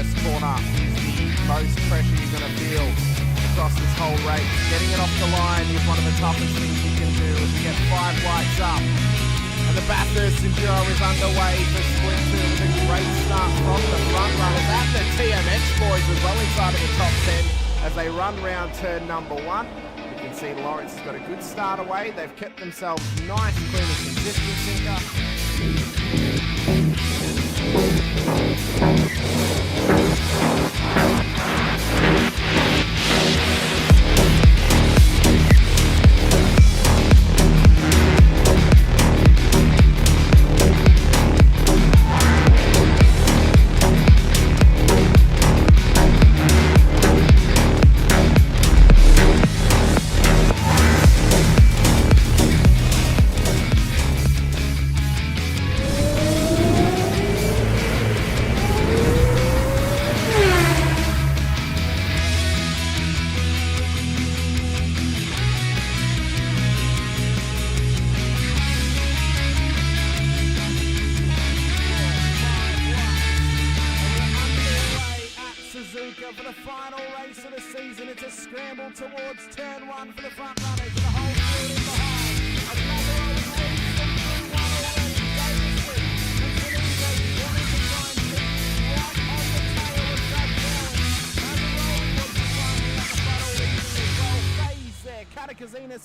first corner is the most pressure you're going to feel across this whole race. Getting it off the line is one of the toughest things you can do as you get 5 lights up. And the Bathurst Enduro is underway for Split 2 with a great start from the front runners and the TMX boys as well inside of the top 10 as they run round turn number 1. You can see Lawrence has got a good start away. They've kept themselves nice, clean and consistent, Sinka. For the final race of the season, it's a scramble towards turn 1 for the front runners and the whole field in behind. Another old lead from through 1 already. Davis Wick and Sinisa wanting to try and keep right on the tail of Doug Belle. And the rolling was finally at the front already as well. Phase there, Katakazina.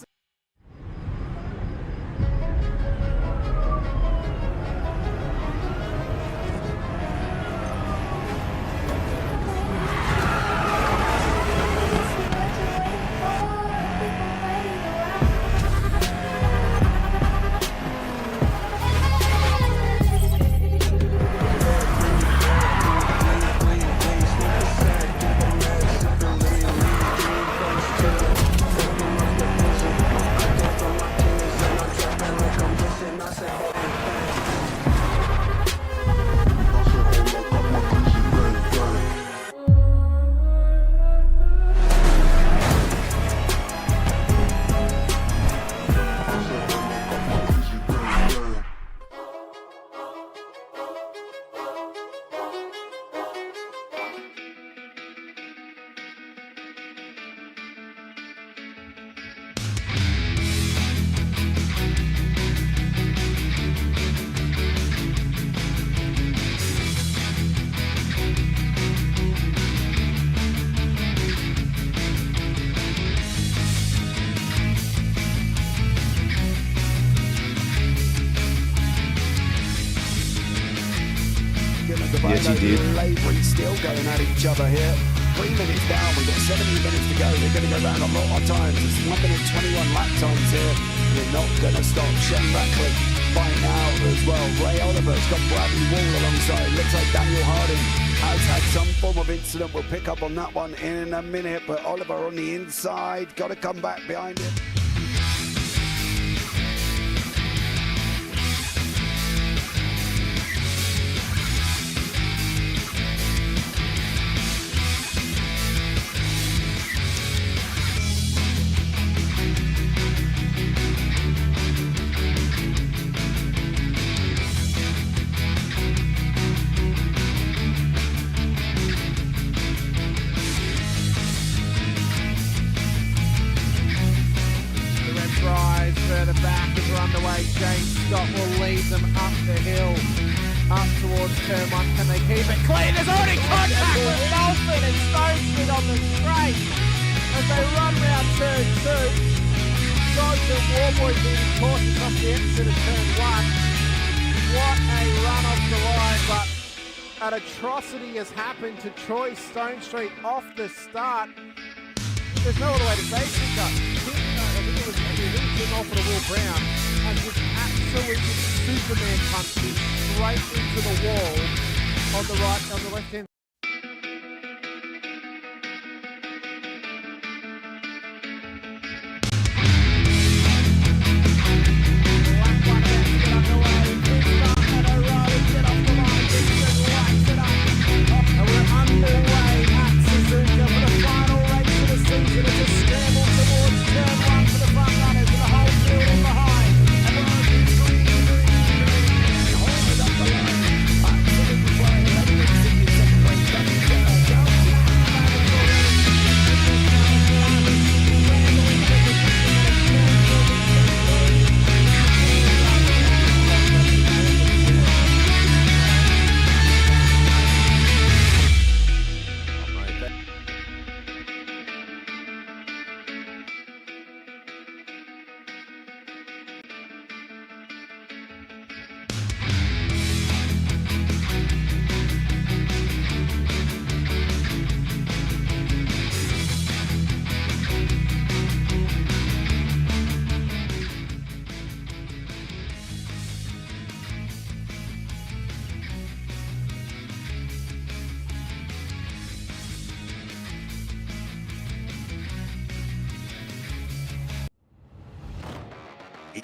Yes, he did. Labouring still going at each other here. 3 minutes down, we've got 70 minutes to go. They're going to go round a lot of times. It's 1 minute 21 lap times here. We're not going to stop. Shem Rackley fighting out as well. Ray Oliver's got Bradley Wall alongside. Looks like Daniel Harding has had some form of incident. We'll pick up on that one in a minute. But Oliver on the inside, got to come back behind him. Further back as we're underway, James Scott will lead them up the hill, up towards turn 1. Can they keep it clean? There's already contact with Dolphin and Stone Street on the straight as they run round turn 2. Dodge and Warboy being cautious off the exit of turn 1. What a run off the line, but an atrocity has happened to Troy Stone Street off the start. There's no other way to say it. I think it was really off of Will Brown and just absolutely Superman punched him straight into the wall on the left hand.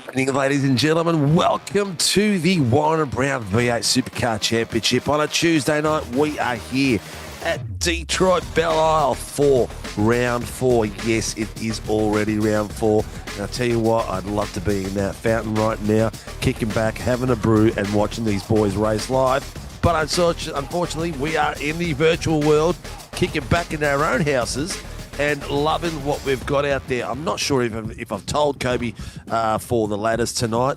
Evening, ladies and gentlemen. Welcome to the Warren Brown V8 Supercar Championship. On a Tuesday night, we are here at Detroit Belle Isle for round 4. Yes, it is already round 4. And I'll tell you what, I'd love to be in that fountain right now, kicking back, having a brew, and watching these boys race live. But unfortunately, we are in the virtual world, kicking back in our own houses and loving what we've got out there. I'm not sure if I've told Kobe for the ladders tonight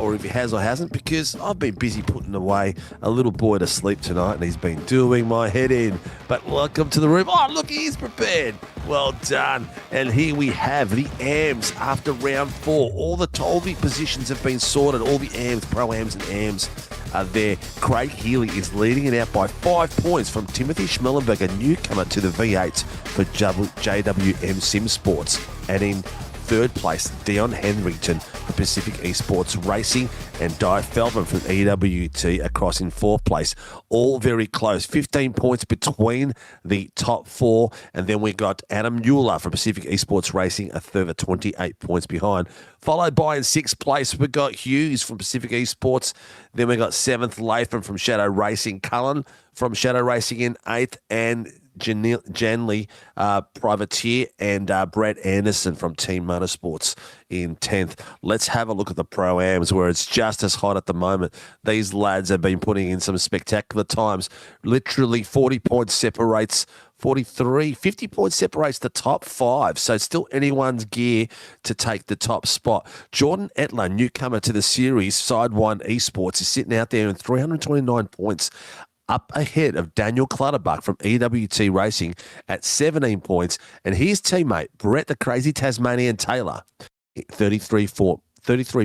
or if he has or hasn't, because I've been busy putting away a little boy to sleep tonight and he's been doing my head in. But welcome to the room. Oh, look, he is prepared. Well done. And here we have the AMs after round 4. All the positions have been sorted. All the AMs, Pro-Ams and AMs are there. Craig Healy is leading it out by 5 points from Timothy Schmellenberg, a newcomer to the V8s for JWM Sim Sports. And in third place, Dion Henrington for Pacific Esports Racing, and Di Feldman from EWT across in fourth place. All very close, 15 points between the top 4. And then we got Adam Mueller from Pacific Esports Racing, a further 28 points behind. Followed by in sixth place, we got Hughes from Pacific Esports. Then we got 7th, Latham from Shadow Racing, Cullen from Shadow Racing in 8th, and Janley Privateer and Brad Anderson from Team Motorsports in 10th. Let's have a look at the Pro-Ams, where it's just as hot at the moment. These lads have been putting in some spectacular times. Literally 40 points separates 50 points separates the top 5. So still anyone's gear to take the top spot. Jordan Etler, newcomer to the series, Sidewind Esports, is sitting out there in 329 points, up ahead of Daniel Clutterbuck from EWT Racing at 17 points, and his teammate, Brett the Crazy Tasmanian Taylor, 33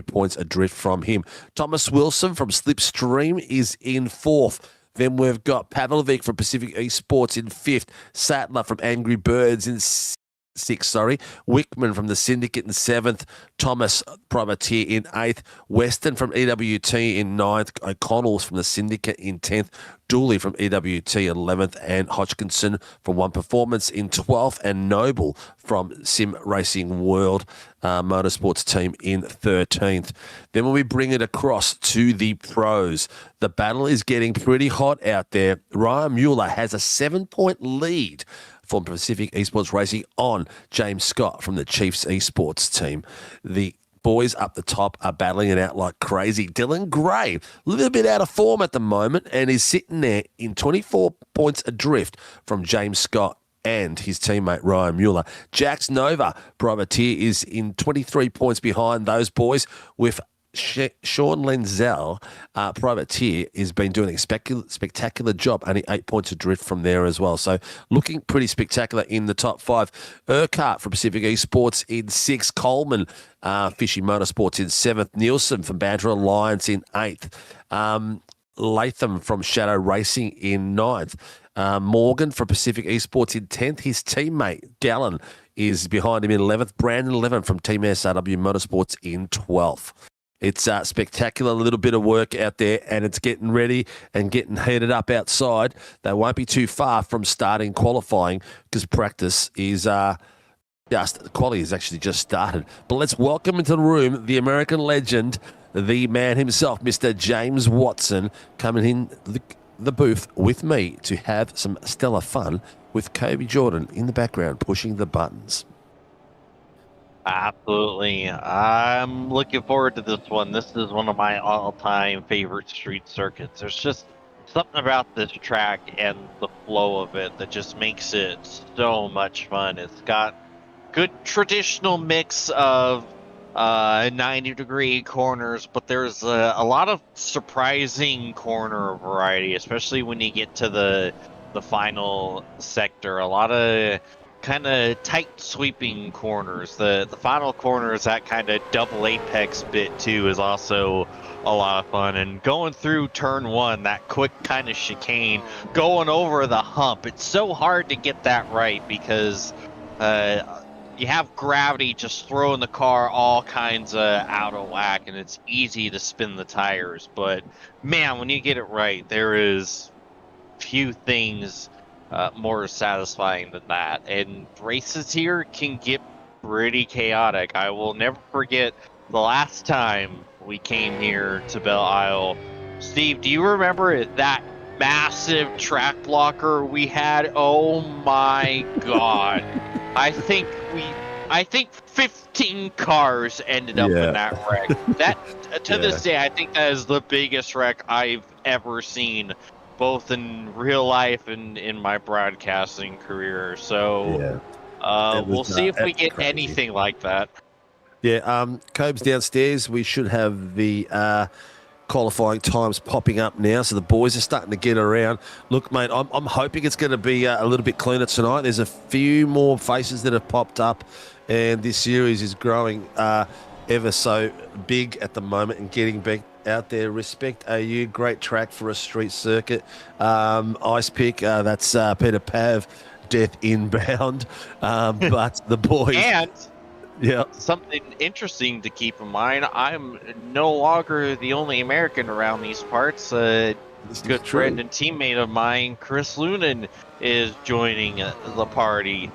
points adrift from him. Thomas Wilson from Slipstream is in 4th. Then we've got Pavlovic from Pacific Esports in 5th. Sattler from Angry Birds in 6th. Wickman from the Syndicate in 7th. Thomas Privateer in 8th. Weston from EWT in 9th. O'Connell's from the Syndicate in 10th. Dooley from EWT 11th, and Hodgkinson from One Performance in 12th, and Noble from Sim Racing World Motorsports team in 13th. Then when we bring it across to the pros, the battle is getting pretty hot out there. Ryan Mueller has a 7-point lead from Pacific Esports Racing on James Scott from the Chiefs Esports team. The boys up the top are battling it out like crazy. Dylan Gray, a little bit out of form at the moment, and is sitting there in 24 points adrift from James Scott and his teammate Ryan Mueller. Jax Nova, Privateer, is in 23 points behind those boys, with Sean Lenzel, Privateer, has been doing a spectacular job, only 8 points adrift from there as well. So looking pretty spectacular in the top 5. Urquhart from Pacific Esports in 6th. Coleman, Fishy Motorsports in 7th. Nielsen from Banter Alliance in 8th. Latham from Shadow Racing in 9th. Morgan from Pacific Esports in 10th. His teammate, Gallen, is behind him in 11th. Brandon 11 from Team SRW Motorsports in 12th. It's spectacular, a little bit of work out there, and it's getting ready and getting heated up outside. They won't be too far from starting qualifying, because practice is quality has actually just started. But let's welcome into the room the American legend, the man himself, Mr. James Watson, coming in the booth with me to have some stellar fun with Kobe Jordan in the background pushing the buttons. Absolutely. I'm looking forward to this one. This is one of my all-time favorite street circuits. There's just something about this track and the flow of it that just makes it so much fun. It's got good traditional mix of 90-degree corners, but there's a lot of surprising corner variety, especially when you get to the final sector. A lot of kind of tight sweeping corners. The final corner is that kind of double apex bit too, is also a lot of fun. And going through turn 1, that quick kind of chicane, going over the hump, it's so hard to get that right because you have gravity just throwing the car all kinds of out of whack, and it's easy to spin the tires. But man, when you get it right, there is few things more satisfying than that. And races here can get pretty chaotic. I will never forget the last time we came here to Belle Isle, Steve, do you remember that massive track blocker we had? Oh my God. I think 15 cars ended up in that wreck. That to this day, I think that is the biggest wreck I've ever seen, both in real life and in my broadcasting career. So we'll see if we get anything like that. Yeah, Cobe's downstairs. We should have the qualifying times popping up now, so the boys are starting to get around. Look, mate, I'm hoping it's going to be a little bit cleaner tonight. There's a few more faces that have popped up, and this series is growing ever so big at the moment and getting back out there. Respect AU, great track for a street circuit. Ice pick, that's Peter Pav, death inbound. But the boys... And... yeah. Something interesting to keep in mind, I'm no longer the only American around these parts. Good friend and teammate of mine, Chris Lunan, is joining the party,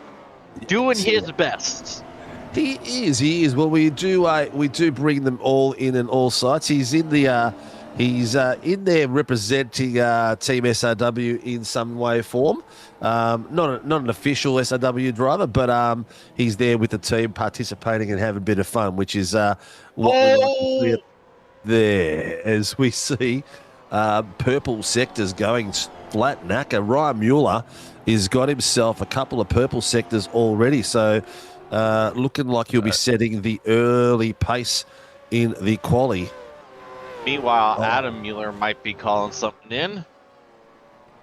doing his best. He is. Well, we do bring them all in and all sides. He's in the he's in there representing Team SRW in some way or form. Not an official SRW driver, but he's there with the team participating and having a bit of fun, which is what we like to see there as we see purple sectors going flat knacker. Ryan Mueller has got himself a couple of purple sectors already, so looking like he'll be setting the early pace in the quali. Meanwhile, Adam Mueller might be calling something in.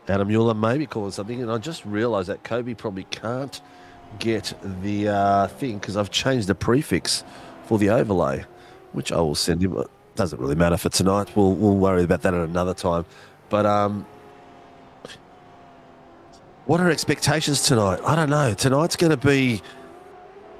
Adam Mueller may be calling something, and I just realised that Kobe probably can't get the thing because I've changed the prefix for the overlay, which I will send him. It doesn't really matter for tonight. We'll worry about that at another time. But what are expectations tonight? I don't know. Tonight's going to be...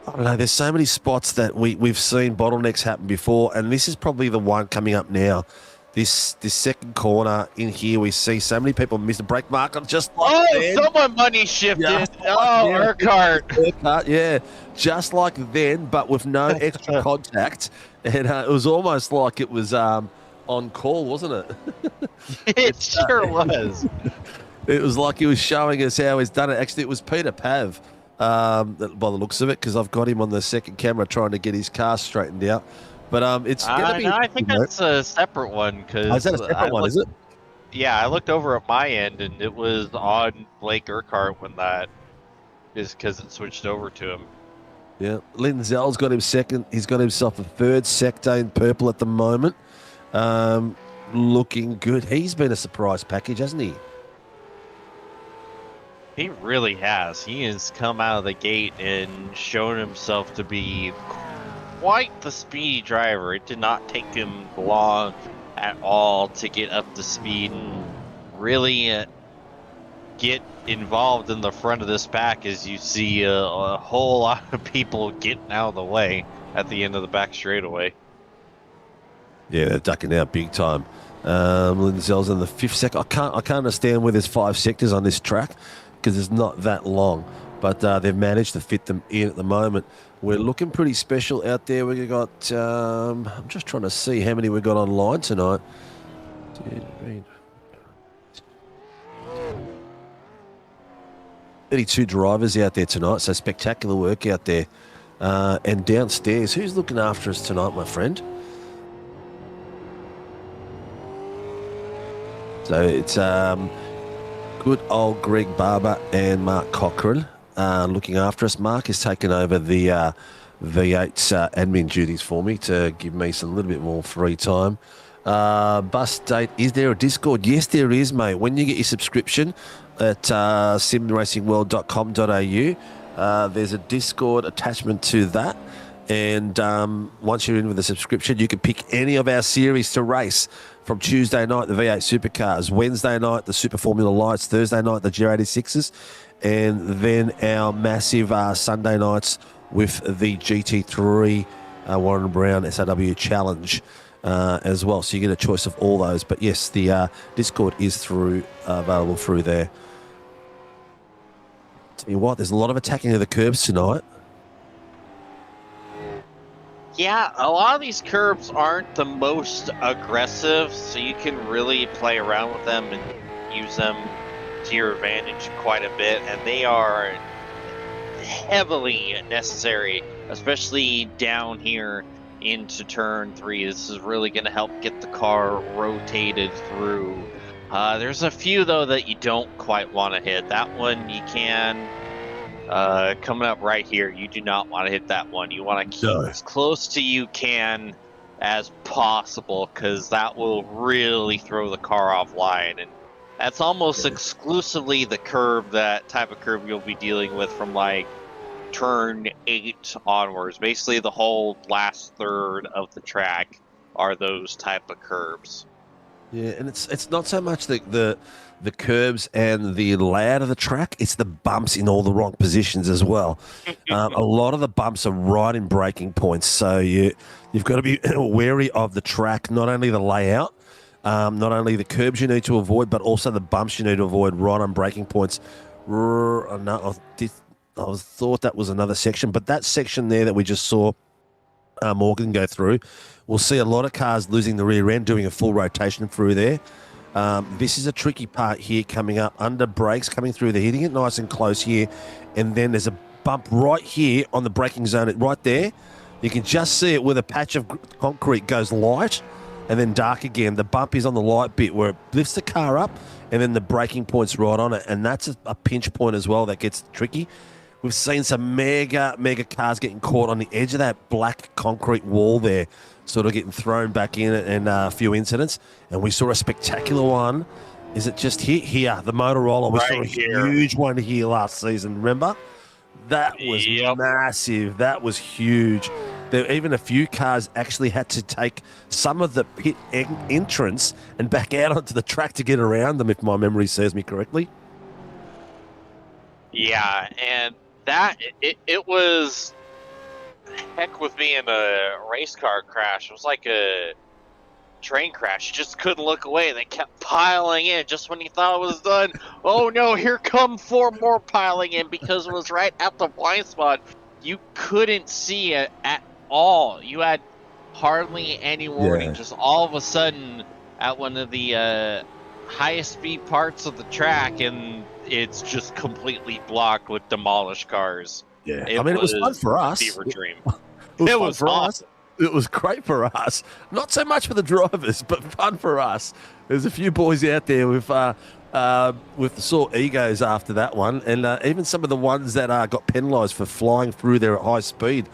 I don't know. There's so many spots that we've seen bottlenecks happen before, and this is probably the one coming up now. This second corner in here, we see so many people miss the brake marker just like then. Someone money shifted. Urquhart, yeah. Just like then, but with no extra contact. And it was almost like it was on call, wasn't it? It sure was. It was like he was showing us how he's done it. Actually, it was Peter Pav, by the looks of it, because I've got him on the second camera trying to get his car straightened out. But it's going to be... I think that's a separate one. Is that a separate one, is it? Yeah, I looked over at my end, and it was on Blake Urquhart when that is because it switched over to him. Yeah, Linzel's got him second. He's got himself a third sector in purple at the moment. Looking good. He's been a surprise package, hasn't he? He really has. He has come out of the gate and shown himself to be quite the speedy driver. It did not take him long at all to get up to speed and really get involved in the front of this pack, as you see a whole lot of people getting out of the way at the end of the back straightaway. Yeah, they're ducking out big time. Linzel's in the fifth sector. I can't understand where there's 5 sectors on this track because it's not that long, but they've managed to fit them in at the moment. We're looking pretty special out there. We've got, I'm just trying to see how many we've got online tonight. 32 drivers out there tonight, so spectacular work out there. And downstairs, who's looking after us tonight, my friend? So it's good old Greg Barber and Mark Cochran looking after us. Mark has taken over the V8's admin duties for me to give me some little bit more free time. Bus date, is there a Discord? Yes, there is, mate. When you get your subscription at simracingworld.com.au, there's a Discord attachment to that. And once you're in with a subscription, you can pick any of our series to race. From Tuesday night, the V8 Supercars, Wednesday night, the Super Formula Lights, Thursday night, the G86s, and then our massive Sunday nights with the GT3 Warren Brown SRW Challenge as well. So you get a choice of all those. But yes, the Discord is available through there. Tell you what, there's a lot of attacking of the curbs tonight. Yeah, a lot of these curbs aren't the most aggressive, so you can really play around with them and use them to your advantage quite a bit, and they are heavily necessary, especially down here into turn 3. This is really going to help get the car rotated through. There's a few, though, that you don't quite want to hit. That one you can. Coming up right here, you do not want to hit that one. You want to keep as close to you can as possible, because that will really throw the car offline. And that's almost exclusively the curve, that type of curve you'll be dealing with from like turn 8 onwards. Basically, the whole last third of the track are those type of curves. Yeah, and it's not so much the curbs and the layout of the track, it's the bumps in all the wrong positions as well. A lot of the bumps are right in braking points, so you've got to be wary of the track, not only the layout, not only the curbs you need to avoid, but also the bumps you need to avoid right on braking points. I thought that was another section, but that section there that we just saw Morgan go through, we'll see a lot of cars losing the rear end, doing a full rotation through there. This is a tricky part here coming up under brakes, coming through. They're hitting it nice and close here. And then there's a bump right here on the braking zone, right there. You can just see it where the patch of concrete goes light and then dark again. The bump is on the light bit where it lifts the car up, and then the braking point's right on it. And that's a pinch point as well that gets tricky. We've seen some mega cars getting caught on the edge of that black concrete wall there, sort of getting thrown back in and a few incidents. And we saw a spectacular one. Is it just here? The Motorola. We saw a huge one here last season, remember? That was massive. That was huge. There even a few cars actually had to take some of the pit entrance and back out onto the track to get around them, if my memory serves me correctly. Yeah, and that it was heck with me in a race car crash. It was like a train crash. You just couldn't look away. They kept piling in just when you thought it was done. Oh no, here come 4 more piling in, because it was right at the blind spot. You couldn't see it at all. You had hardly any warning. Just all of a sudden at one of the highest speed parts of the track, and it's just completely blocked with demolished cars. Yeah, I mean, it was fun for us. Fever dream. It was fun for us. It was great for us. Not so much for the drivers, but fun for us. There's a few boys out there with sore egos after that one, and even some of the ones that got penalised for flying through there at high speed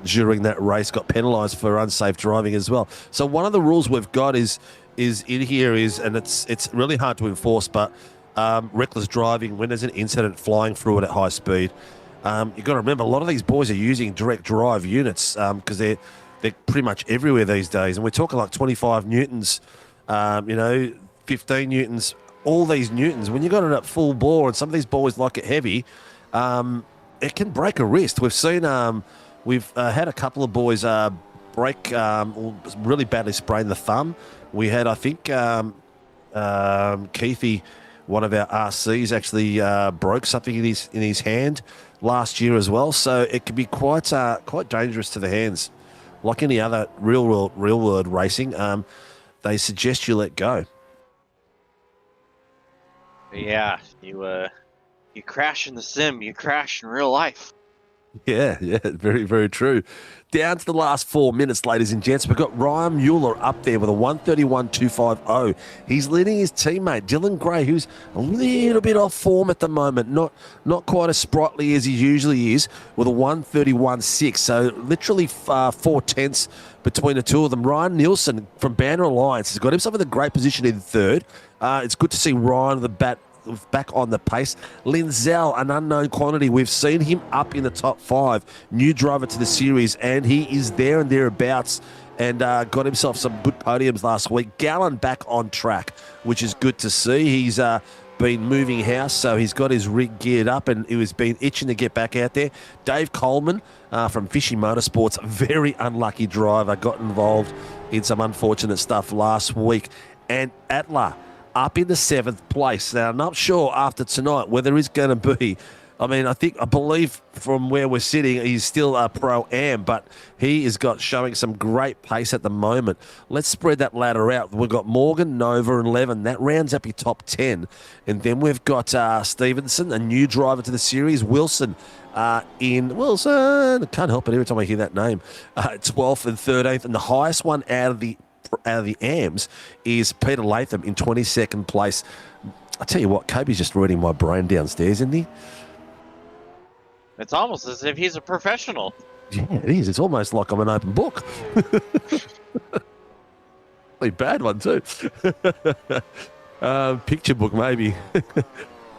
during that race got penalised for unsafe driving as well. So one of the rules we've got is in here is, and it's really hard to enforce, but reckless driving when there's an incident flying through it at high speed. You've got to remember, a lot of these boys are using direct drive units because they're pretty much everywhere these days. And we're talking like 25 newtons, 15 newtons, all these newtons. When you got it at full bore, and some of these boys like it heavy, it can break a wrist. We've seen, we've had a couple of boys break, really badly sprain the thumb. We had, I think, Keithy, one of our RCs, actually broke something in his hand last year as well. So it can be quite dangerous to the hands. Like any other real world racing, they suggest you let go. Yeah, you crash in the sim, you crash in real life. Yeah, very, very true. Down to the last 4 minutes, ladies and gents. We've got Ryan Mueller up there with a 131.250. He's leading his teammate, Dylan Gray, who's a little bit off form at the moment. Not quite as sprightly as he usually is, with a 131.6. So literally 4/10 between the two of them. Ryan Nielsen from Banner Alliance has got himself in a great position in third. It's good to see Ryan the bat back on the pace. Linzell, an unknown quantity. We've seen him up in the top 5. New driver to the series, and he is there and thereabouts, and got himself some good podiums last week. Gallen back on track, which is good to see. He's been moving house, so he's got his rig geared up, and he was been itching to get back out there. Dave Coleman from Fishy Motorsports, very unlucky driver, got involved in some unfortunate stuff last week. And Atla, up in the 7th place. Now, I'm not sure after tonight whether he's going to be I mean, I believe from where we're sitting, he's still a pro-am, but he has got showing some great pace at the moment. Let's spread that ladder out. We've got Morgan, Nova, and Levin. That rounds up your top 10. And then we've got Stevenson, a new driver to the series. Wilson Wilson. I can't help it every time I hear that name. 12th and 13th. And the highest one out of the AMs is Peter Latham in 22nd place. I tell you what, Kobe's just reading my brain downstairs, isn't he? It's almost as if he's a professional. Yeah, it is. It's almost like I'm an open book. A bad one too. Picture book, maybe.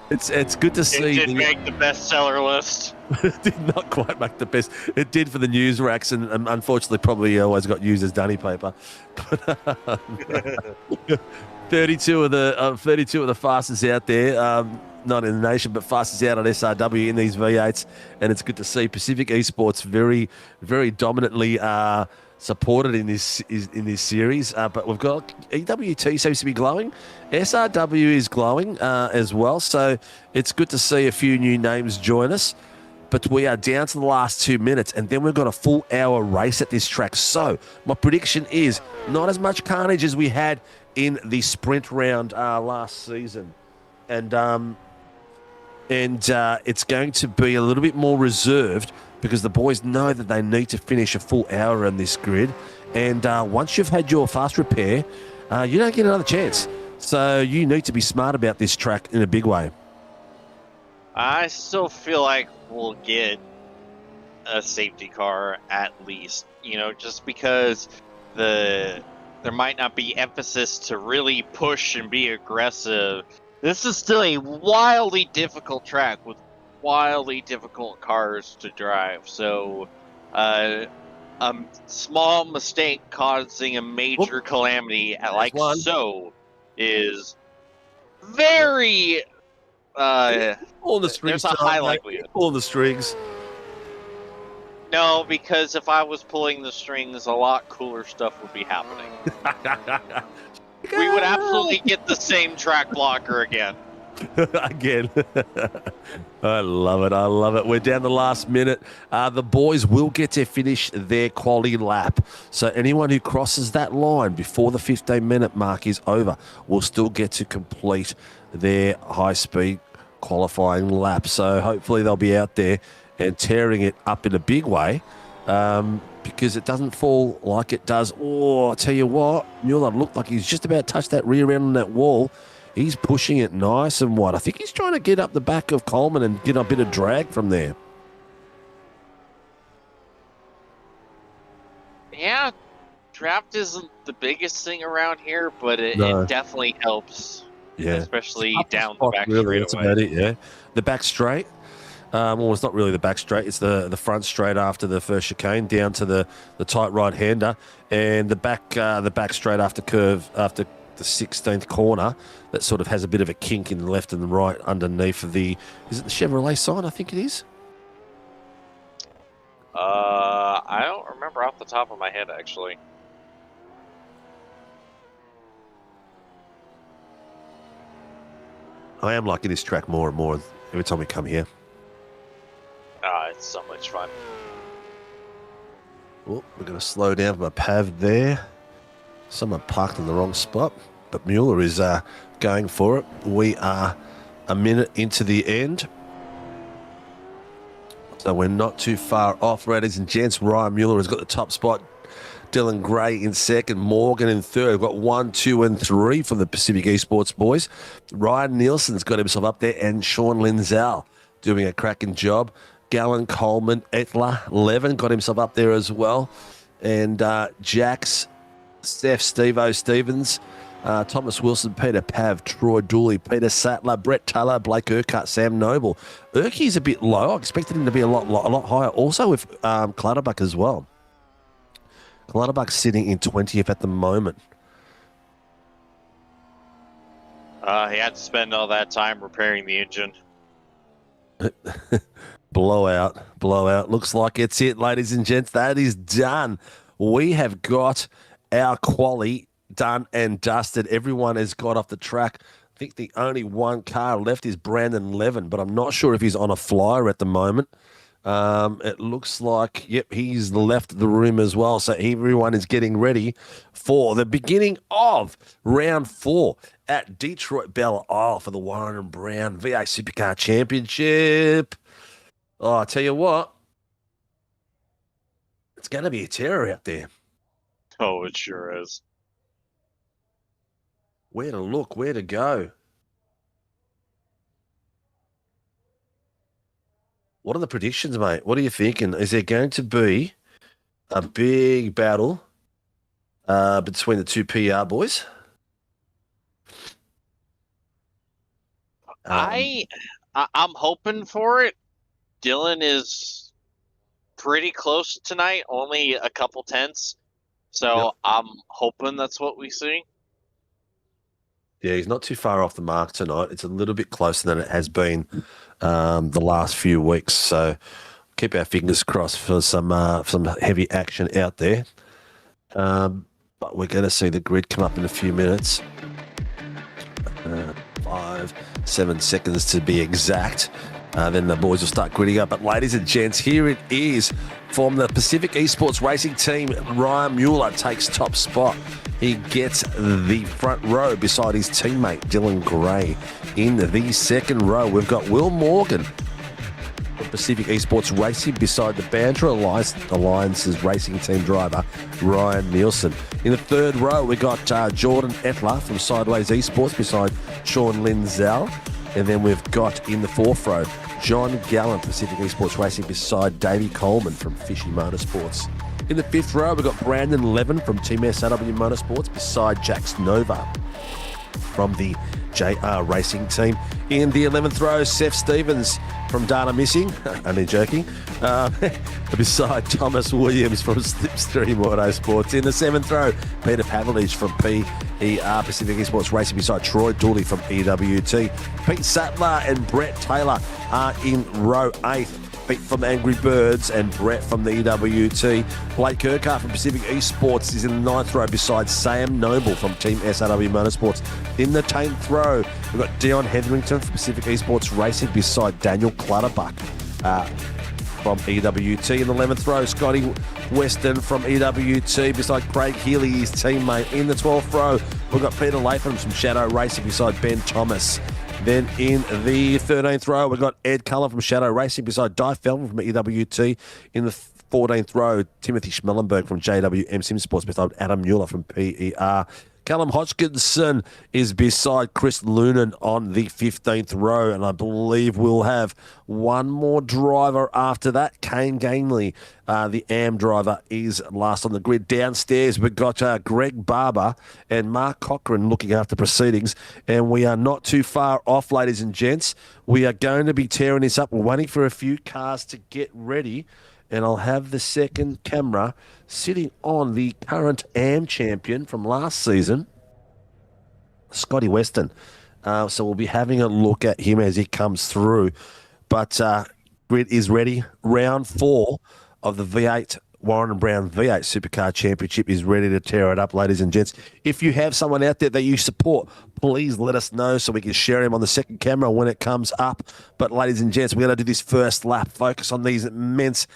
It's good to see. It did make the bestseller list. It did not quite make the best. It did for the news racks, and unfortunately, probably always got used as dunny paper. But 32 of the fastest out there. Not in the nation, but fastest out on SRW in these V8s, and it's good to see Pacific Esports very, very dominantly supported in this series. But we've got EWT seems to be glowing, SRW is glowing as well. So it's good to see a few new names join us. But we are down to the last 2 minutes, and then we've got a full hour race at this track. So my prediction is not as much carnage as we had in the sprint round last season, and it's going to be a little bit more reserved because the boys know that they need to finish a full hour on this grid. And once you've had your fast repair, you don't get another chance. So you need to be smart about this track in a big way. I still feel like we'll get a safety car at least, just because there might not be emphasis to really push and be aggressive. This is still a wildly difficult track with wildly difficult cars to drive. So a small mistake causing a major calamity so is very Pulling the strings. there's a high likelihood. Pulling the strings. No, because if I was pulling the strings, a lot cooler stuff would be happening. We would absolutely get the same track blocker again. Again. I love it. I love it. We're down the last minute. The boys will get to finish their quality lap. So anyone who crosses that line before the 15-minute mark is over will still get to complete their high-speed qualifying lap. So hopefully they'll be out there and tearing it up in a big way. Because it doesn't fall like it does. Oh, I tell you what, Mueller looked like he's just about touched that rear end on that wall. He's pushing it nice and wide. I think he's trying to get up the back of Coleman and get a bit of drag from there. Yeah, draft isn't the biggest thing around here, but it definitely helps. Yeah, especially down the back really, straightaway. that's about it, yeah. The back straight. Well, it's not really the back straight. It's the front straight after the first chicane down to the tight right hander, and the back straight after curve after the 16th corner that sort of has a bit of a kink in the left and the right underneath the. Is it the Chevrolet sign? I think it is. I don't remember off the top of my head actually. I am liking this track more and more every time we come here. It's so much fun. Oh, we're going to slow down from a pav there. Someone parked in the wrong spot, but Mueller is going for it. We are a minute into the end. So we're not too far off, ladies and gents. Ryan Mueller has got the top spot. Dylan Gray in second. Morgan in third. We've got 1, 2, and 3 from the Pacific Esports boys. Ryan Nielsen's got himself up there, and Sean Linzell doing a cracking job. Gallen, Coleman, Etler, Levin got himself up there as well. And Jax, Steph, Steve-O Stevens, Thomas Wilson, Peter Pav, Troy Dooley, Peter Sattler, Brett Taylor, Blake Urquhart, Sam Noble. Urquhart's a bit low. I expected him to be a lot higher. Also with Clutterbuck as well. Clutterbuck's sitting in 20th at the moment. He had to spend all that time repairing the engine. Blowout. Looks like it's it, ladies and gents. That is done. We have got our quali done and dusted. Everyone has got off the track. I think the only one car left is Brandon Levin, but I'm not sure if he's on a flyer at the moment. It looks like, yep, he's left the room as well. So everyone is getting ready for the beginning of round 4 at Detroit Belle Isle for the Warren and Brown V8 Supercar Championship. Oh, I tell you what, it's going to be a terror out there. Oh, it sure is. Where to look, where to go. What are the predictions, mate? What are you thinking? Is there going to be a big battle between the two PR boys? I'm hoping for it. Dylan is pretty close tonight, only a couple tenths. So Yep. I'm hoping that's what we see. Yeah, he's not too far off the mark tonight. It's a little bit closer than it has been the last few weeks. So keep our fingers crossed for some heavy action out there. But we're going to see the grid come up in a few minutes. 5-7 seconds to be exact. Then the boys will start gridding up. But ladies and gents, here it is from the Pacific Esports Racing Team. Ryan Mueller takes top spot. He gets the front row beside his teammate Dylan Gray. In the second row, we've got Will Morgan from Pacific Esports Racing beside the Banter Alliance's racing team driver Ryan Nielsen. In the third row, we got Jordan Etler from Sideways Esports beside Sean Linzell. And then we've got in the fourth row, John Gallen, Pacific Esports Racing beside Davey Coleman from Fishy Motorsports. In the fifth row, we've got Brandon Levin from Team SAW Motorsports beside Jax Nova from the JR Racing Team. In the 11th row, Seth Stevens from Data Missing, only joking, beside Thomas Williams from Slipstream Autosports. In the 7th row, Peter Pavlovich from PER Pacific Esports Racing beside Troy Dooley from EWT. Pete Sattler and Brett Taylor are in row 8. Pete from Angry Birds and Brett from the EWT. Blake Urquhart from Pacific Esports is in the 9th row beside Sam Noble from Team SRW Motorsports. In the 10th row, we've got Dion Hetherington from Pacific Esports Racing beside Daniel Clutterbuck from EWT. In the 11th row, Scotty Weston from EWT beside Craig Healy, his teammate. In the 12th row, we've got Peter Latham from Shadow Racing beside Ben Thomas. Then in the 13th row, we've got Ed Cullen from Shadow Racing beside Di Feldman from EWT. In the 14th row, Timothy Schmellenberg from JWM Sim Sports beside Adam Mueller from PER. Callum Hodgkinson is beside Chris Lunan on the 15th row, and I believe we'll have one more driver after that. Kane Gainley, the AM driver, is last on the grid. Downstairs, we've got Greg Barber and Mark Cochran looking after proceedings, and we are not too far off, ladies and gents. We are going to be tearing this up. We're waiting for a few cars to get ready, and I'll have the second camera sitting on the current AM champion from last season, Scotty Weston. So we'll be having a look at him as he comes through. But grid is ready. Round 4 of the V8 Warren and Brown V8 Supercar Championship is ready to tear it up, ladies and gents. If you have someone out there that you support, please let us know so we can share him on the second camera when it comes up. But ladies and gents, we're going to do this first lap, focus on these immense,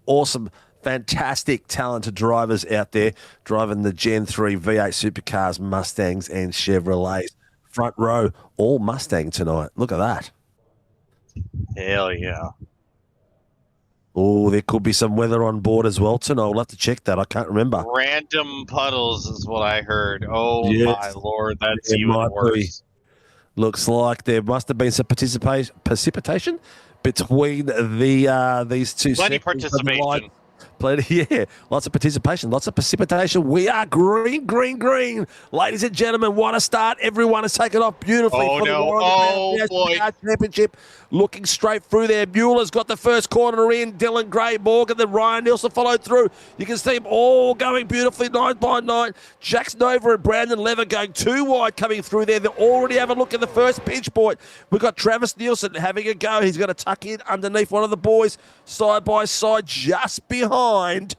awesome, fantastic, talented drivers out there driving the Gen 3 V8 Supercars, Mustangs and Chevrolets. Front row, all Mustang tonight. Look at that. Hell yeah. Oh, there could be some weather on board as well tonight. We'll have to check that. I can't remember. Random puddles is what I heard. Oh, Yes. my Lord. That's It even might worse. be. Looks like there must have been some precipitation between these two. Plenty sections of the line. participation. Plenty, yeah, lots of participation, lots of precipitation. We are green, green, green. Ladies and gentlemen, what a start. Everyone has taken off beautifully Oh, for the no. Warren Oh, Brown boy. Championship. Looking straight through there. Mueller's got the first corner in. Dylan Gray, Morgan, then Ryan Nielsen followed through. You can see them all going beautifully 9 by 9. Jax Nova and Brandon Lever going too wide coming through there. They already have a look at the first pinch point. We've got Travis Nielsen having a go. He's going to tuck in underneath one of the boys side by side just behind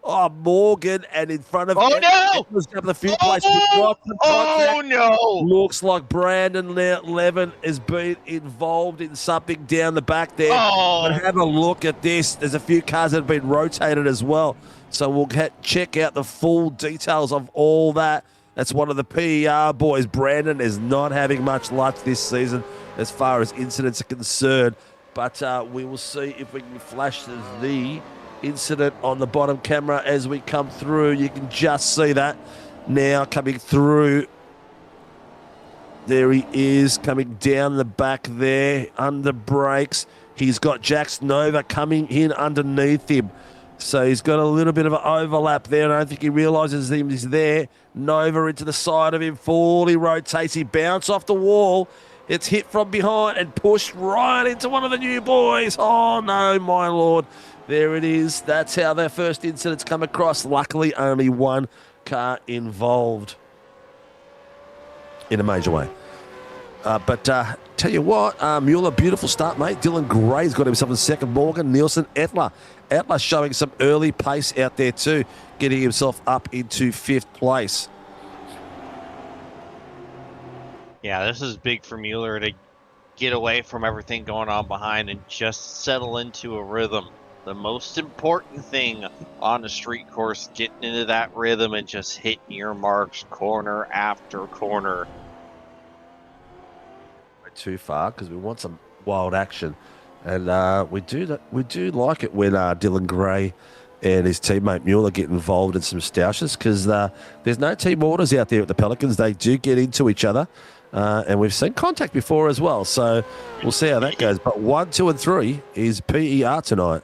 Oh, Morgan, and in front of Oh, no! Edwards up the field place. We've got some Oh, contact. no! Looks like Brandon Levin has been involved in something down the back there. Oh. But have a look at this. There's a few cars that have been rotated as well. So we'll check out the full details of all that. That's one of the PER boys. Brandon is not having much luck this season as far as incidents are concerned. But we will see if we can flash the incident on the bottom camera as we come through. You can just see that now coming through. There he is coming down the back there under brakes. He's got Jax Nova coming in underneath him. So he's got a little bit of an overlap there. I don't think he realises he's there. Nova into the side of him. Fully rotates. He bounced off the wall. It's hit from behind and pushed right into one of the new boys. Oh, no, my Lord. There it is. That's how their first incidents come across. Luckily, only one car involved in a major way. But tell you what, Mueller, beautiful start, mate. Dylan Gray's got himself in second. Morgan, Nielsen, Etler showing some early pace out there too, getting himself up into fifth place. Yeah, this is big for Mueller to get away from everything going on behind and just settle into a rhythm. The most important thing on a street course, getting into that rhythm and just hitting your marks corner after corner. Too far because we want some wild action, and we do like it when Dylan Gray and his teammate Mueller get involved in some stoushes, because there's no team orders out there at the Pelicans. They do get into each other, and we've seen contact before as well, so we'll see how that goes. But 1, 2 and 3 is PER tonight.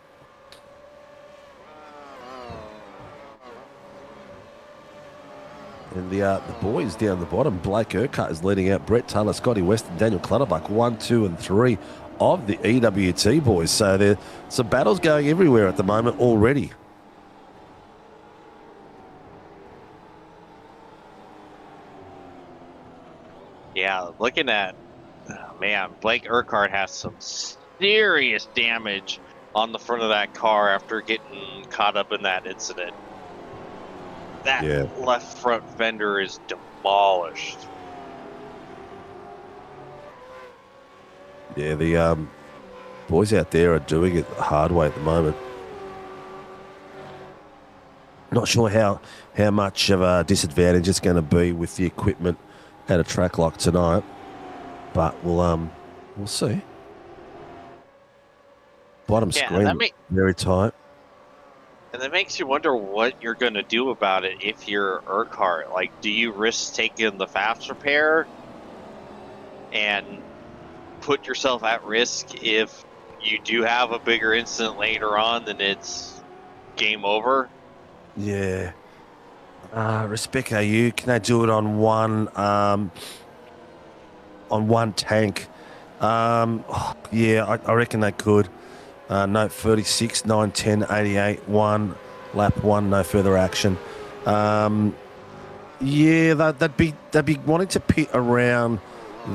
And the boys down the bottom, Blake Urquhart is leading out. Brett Taylor, Scotty Weston, Daniel Clutterbuck, 1, 2 and 3 of the EWT boys. So there's some battles going everywhere at the moment already. Yeah, looking at, man, Blake Urquhart has some serious damage on the front of that car after getting caught up in that incident. That left front fender is demolished. Yeah, the boys out there are doing it the hard way at the moment. Not sure how much of a disadvantage it's going to be with the equipment at a track like tonight, but we'll see. Bottom screen very tight. And that makes you wonder what you're going to do about it if you're Urquhart. Like, do you risk taking the fast repair and put yourself at risk if you do have a bigger incident later on, then it's game over? Yeah. Respect AU, can they do it on one tank? Yeah, I reckon they could. Note 36, 9, 10, 88, 1, lap 1, no further action. Yeah, they'd be wanting to pit around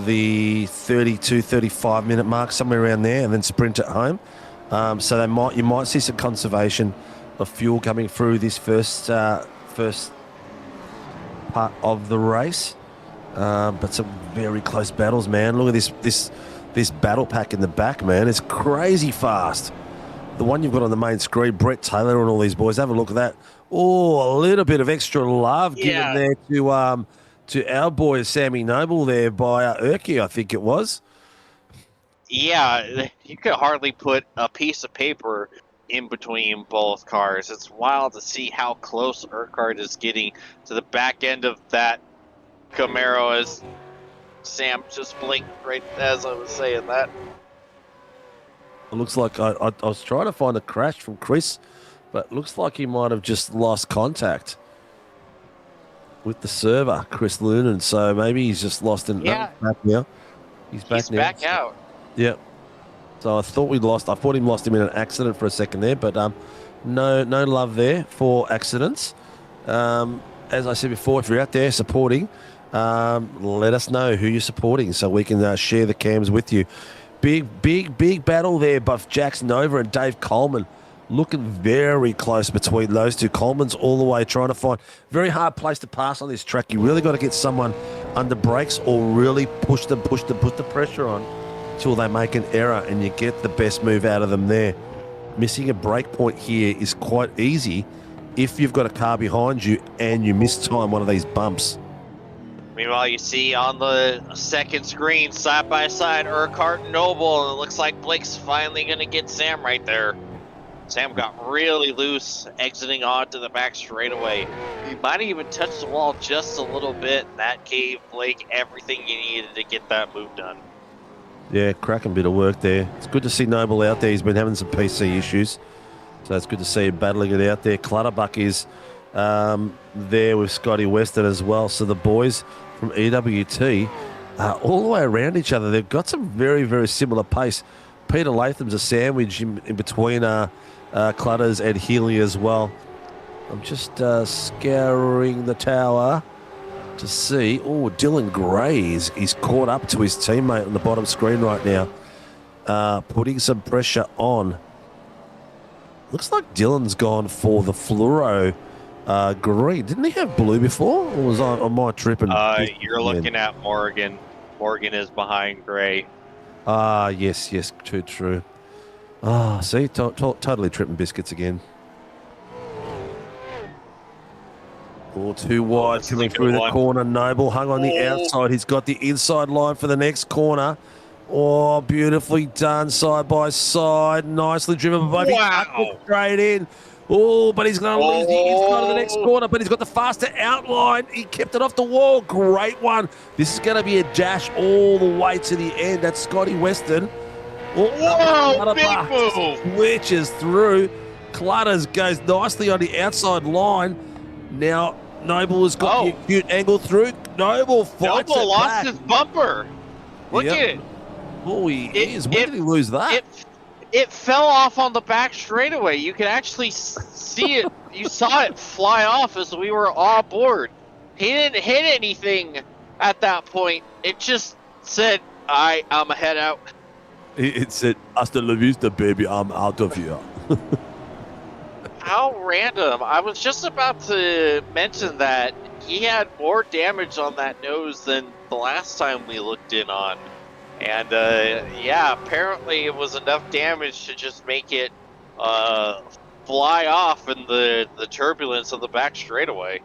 the 32, 35 minute mark, somewhere around there, and then sprint it home. So you might see some conservation of fuel coming through this first part of the race. But some very close battles, man. Look at this battle pack in the back, man. It's crazy fast. The one you've got on the main screen, Brett Taylor and all these boys. Have a look at that. Oh, a little bit of extra love given there to our boy Sammy Noble there by Urky, I think it was. Yeah, you could hardly put a piece of paper in between both cars. It's wild to see how close Urquhart is getting to the back end of that Camaro as Sam just blinked right as I was saying that. It looks like I was trying to find a crash from Chris, but it looks like he might have just lost contact with the server, Chris Lunan. So maybe he's just lost in back now. He's back now. Back out. Yep. So I thought him lost him in an accident for a second there, but no love there for accidents. As I said before, if you're out there supporting, let us know who you're supporting so we can share the cams with you. Big battle there, but Jax Nova and Dave Coleman looking very close between those two. Coleman's all the way trying to find very hard place to pass on this track. You really got to get someone under brakes or really push the pressure on till they make an error and you get the best move out of them there. Missing a break point here is quite easy if you've got a car behind you and you miss time one of these bumps. Meanwhile, you see on the second screen, side by side, Urquhart and Noble, and it looks like Blake's finally going to get Sam right there. Sam got really loose, exiting onto the back straightaway. He might have even touched the wall just a little bit, and that gave Blake everything he needed to get that move done. Yeah, cracking bit of work there. It's good to see Noble out there. He's been having some PC issues, so it's good to see him battling it out there. Clutterbuck is there with Scotty Weston as well. So the boys from EWT all the way around each other. They've got some very, very similar pace. Peter Latham's a sandwich in between Clutters and Healy as well. I'm just scouring the tower to see. Oh, Dylan Gray he's caught up to his teammate on the bottom screen right now, putting some pressure on. Looks like Dylan's gone for the fluoro green. Didn't he have blue before? Or was I on my trip? And you're looking at Morgan. Morgan is behind Gray. Yes, too true. See, totally tripping biscuits again. All too wide coming through the corner. Noble hung on the outside. He's got the inside line for the next corner. Oh, beautifully done, side by side. Nicely driven by both. Wow. Straight in. Oh, but he's going to lose the inside of the next corner, but he's got the faster outline. He kept it off the wall. Great one. This is going to be a dash all the way to the end. That's Scotty Weston. Whoa, big move. Switches through. Clutters goes nicely on the outside line. Now, Noble has got the acute angle through. Noble fights Noble it lost back. his bumper. Look at it. Oh, he is. When did he lose that? It fell off on the back straightaway. You can actually see it. You saw it fly off as we were all aboard. He didn't hit anything at that point. It just said, I'm a head out. It said, hasta la vista, baby. I'm out of here. How random. I was just about to mention that he had more damage on that nose than the last time we looked in on. And yeah, apparently it was enough damage to just make it fly off in the turbulence of the back straightaway.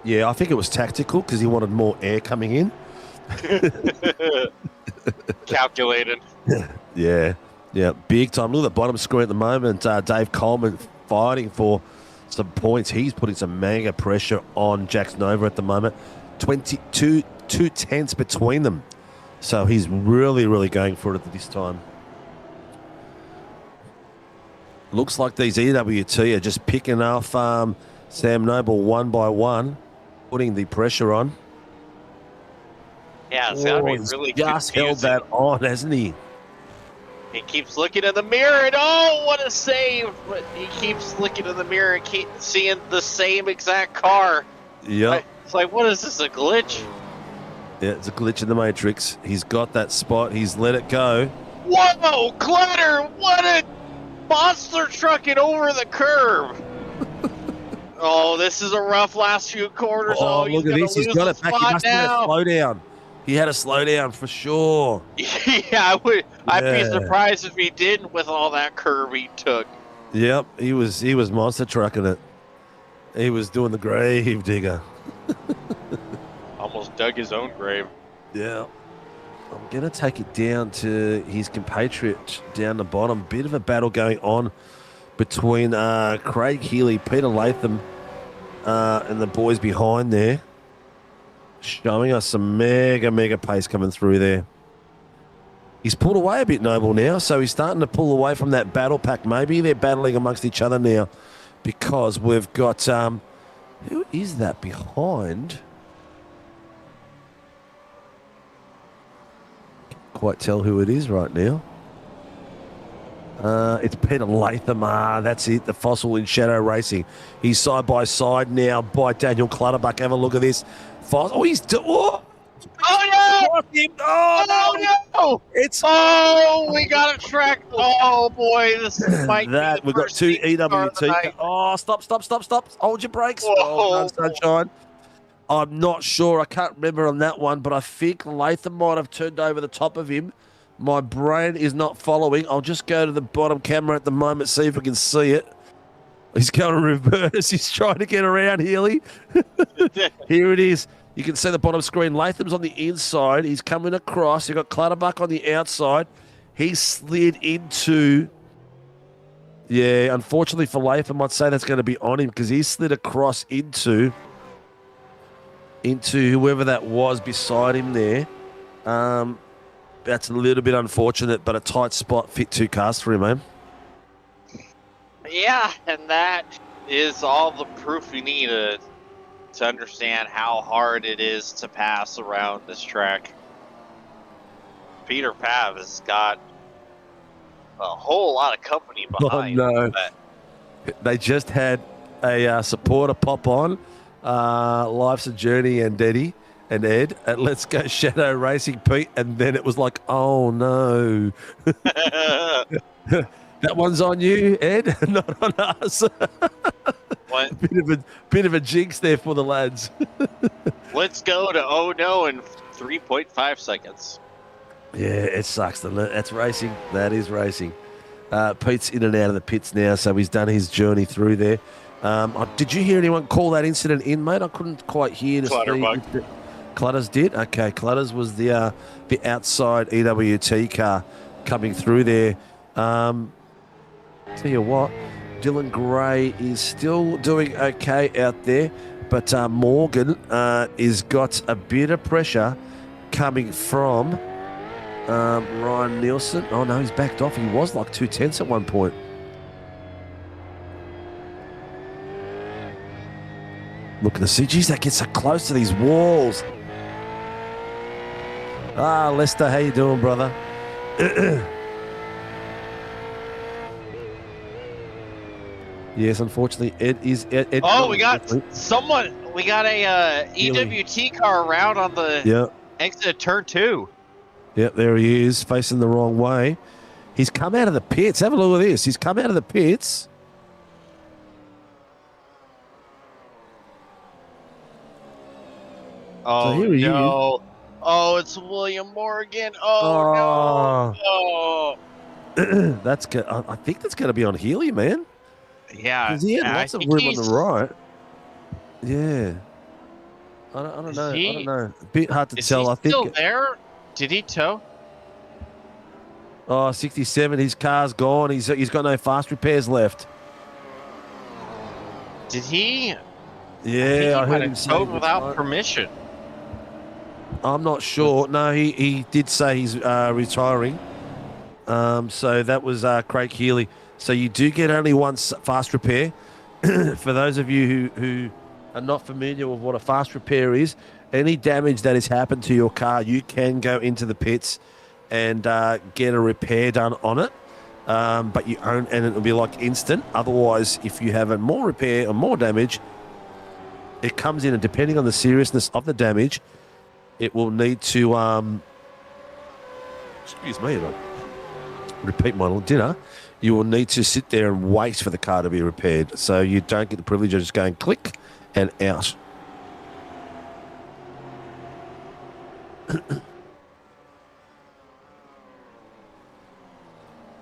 Yeah, I think it was tactical because he wanted more air coming in. Calculated. Yeah, big time. Look at the bottom screen at the moment. Dave Coleman fighting for some points. He's putting some mega pressure on Jax Nova at the moment. 22 tenths between them. So he's really, really going for it at this time. Looks like these EWT are just picking off Sam Noble one by one, putting the pressure on. Yeah, it's gotta be really just held that on, hasn't he? He keeps looking in the mirror and what a save! But he keeps looking in the mirror and keep seeing the same exact car. Yep. It's like, what is this, a glitch? Yeah, it's a glitch in the Matrix. He's got that spot. He's let it go. Whoa, Clutter! What a monster trucking over the curve! This is a rough last few quarters. Look at this. He's got it back. He must have had a slow down. He had a slow down for sure. Yeah, I'd be surprised if he didn't with all that curve he took. Yep, he was monster trucking it. He was doing the grave digger. Almost dug his own grave. Yeah. I'm going to take it down to his compatriot down the bottom. Bit of a battle going on between Craig Healy, Peter Latham, and the boys behind there. Showing us some mega pace coming through there. He's pulled away a bit, Noble, now, so he's starting to pull away from that battle pack. Maybe they're battling amongst each other now because we've got... who is that behind? Can't quite tell who it is right now. It's Peter Latham. That's it. The Fossil in Shadow Racing. He's side by side now by Daniel Clutterbuck. Have a look at this. Fossil. Oh, he's... Oh! Oh, across him. Oh, no. no! It's Oh, we got a track. Oh boy, this might that. be the We've got first two safety car of the EWT. night. Oh, stop. Hold your brakes. Well Whoa. done, Sunshine. I'm not sure. I can't remember on that one, but I think Latham might have turned over the top of him. My brain is not following. I'll just go to the bottom camera at the moment, see if we can see it. He's going to reverse. He's trying to get around Healy. Here it is. You can see the bottom screen. Latham's on the inside. He's coming across. You've got Clutterbuck on the outside. He slid into... Yeah, unfortunately for Latham, I'd say that's going to be on him because he slid across into whoever that was beside him there. That's a little bit unfortunate, but a tight spot fit two cars for him, man. Yeah, and that is all the proof you need to understand how hard it is to pass around this track. Peter Pav has got a whole lot of company behind. Oh, no. That. They just had a supporter pop on. Life's a Journey and Eddie and Ed at Let's Go Shadow Racing, Pete, and then it was like, oh no. That one's on you, Ed, not on us. What? Bit of a jinx there for the lads. Let's go to oh no in 3.5 seconds. Yeah, it sucks. That's racing. That is racing. Pete's in and out of the pits now, so he's done his journey through there. Did you hear anyone call that incident in, mate? I couldn't quite hear the speed. Clutters did? Okay, Clutters was the outside EWT car coming through there. Tell you what, Dylan Gray is still doing okay out there, but Morgan is got a bit of pressure coming from Ryan Nielsen. Oh no, he's backed off. He was like 2/10 at one point. Looking to see, geez, that gets so close to these walls. Lester, how you doing, brother? Yes, unfortunately, Ed. We got someone. We got a EWT car around on the exit of turn 2. Yep, there he is, facing the wrong way. He's come out of the pits. Have a look at this. He's come out of the pits. Oh, so here he no. is. Oh, it's William Morgan. Oh, no. That's good. I think that's going to be on Healy, man. Yeah. Because he had lots of room on the right. Yeah. I don't know. I don't know. A bit hard to tell. I think still there? Did he tow? Oh, 67. His car's gone. He's got no fast repairs left. Did he? Yeah, I heard him say without permission. I'm not sure. No, he did say he's retiring. So that was Craig Healy. So you do get only one fast repair. For those of you who are not familiar with what a fast repair is, any damage that has happened to your car, you can go into the pits and get a repair done on it. But you own, and it'll be like instant. Otherwise, if you have a more repair or more damage, it comes in, and depending on the seriousness of the damage, it will need to excuse me, I repeat my little dinner. You will need to sit there and wait for the car to be repaired, so you don't get the privilege of just going click and out.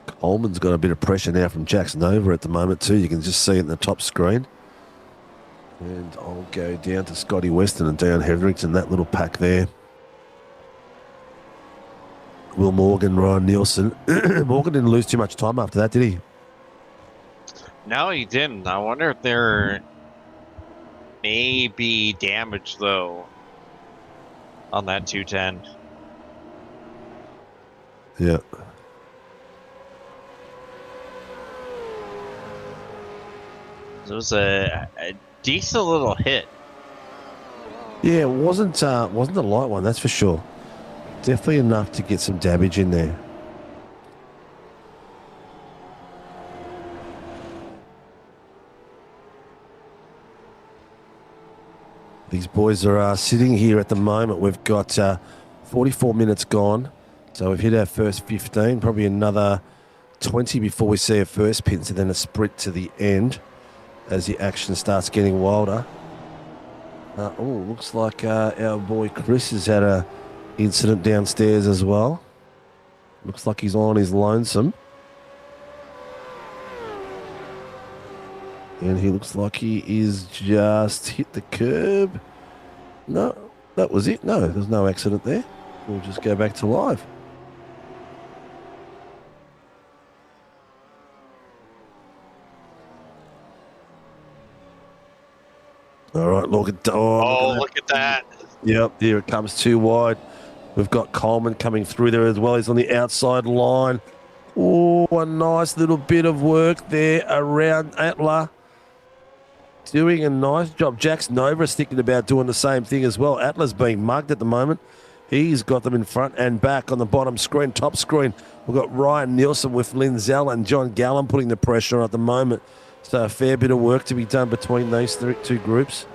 Coleman's got a bit of pressure now from Jackson over at the moment too. You can just see it in the top screen. And I'll go down to Scotty Weston and Dan Hetherington, that little pack there. Will Morgan, Ryan Nielsen. Morgan didn't lose too much time after that, did he? No, he didn't. I wonder if there may be damage, though, on that 210. Yeah. It was a decent little hit. Yeah, it wasn't a light one, that's for sure. Definitely enough to get some damage in there. These boys are sitting here at the moment. We've got 44 minutes gone. So we've hit our first 15, probably another 20 before we see our first pits, and then a sprint to the end as the action starts getting wilder. Looks like our boy Chris has had a incident downstairs as well. Looks like he's on his lonesome. And he looks like he is just hit the curb. No, that was it. No, there's no accident there. We'll just go back to live. All right, look at look at that. Yep, here it comes too wide. We've got Coleman coming through there as well. He's on the outside line. Oh, a nice little bit of work there around Atla. Doing a nice job. Jax Nova is thinking about doing the same thing as well. Atla's being mugged at the moment. He's got them in front and back on the bottom screen, top screen. We've got Ryan Nielsen with Linzell and John Gallen putting the pressure on at the moment. So a fair bit of work to be done between these two groups.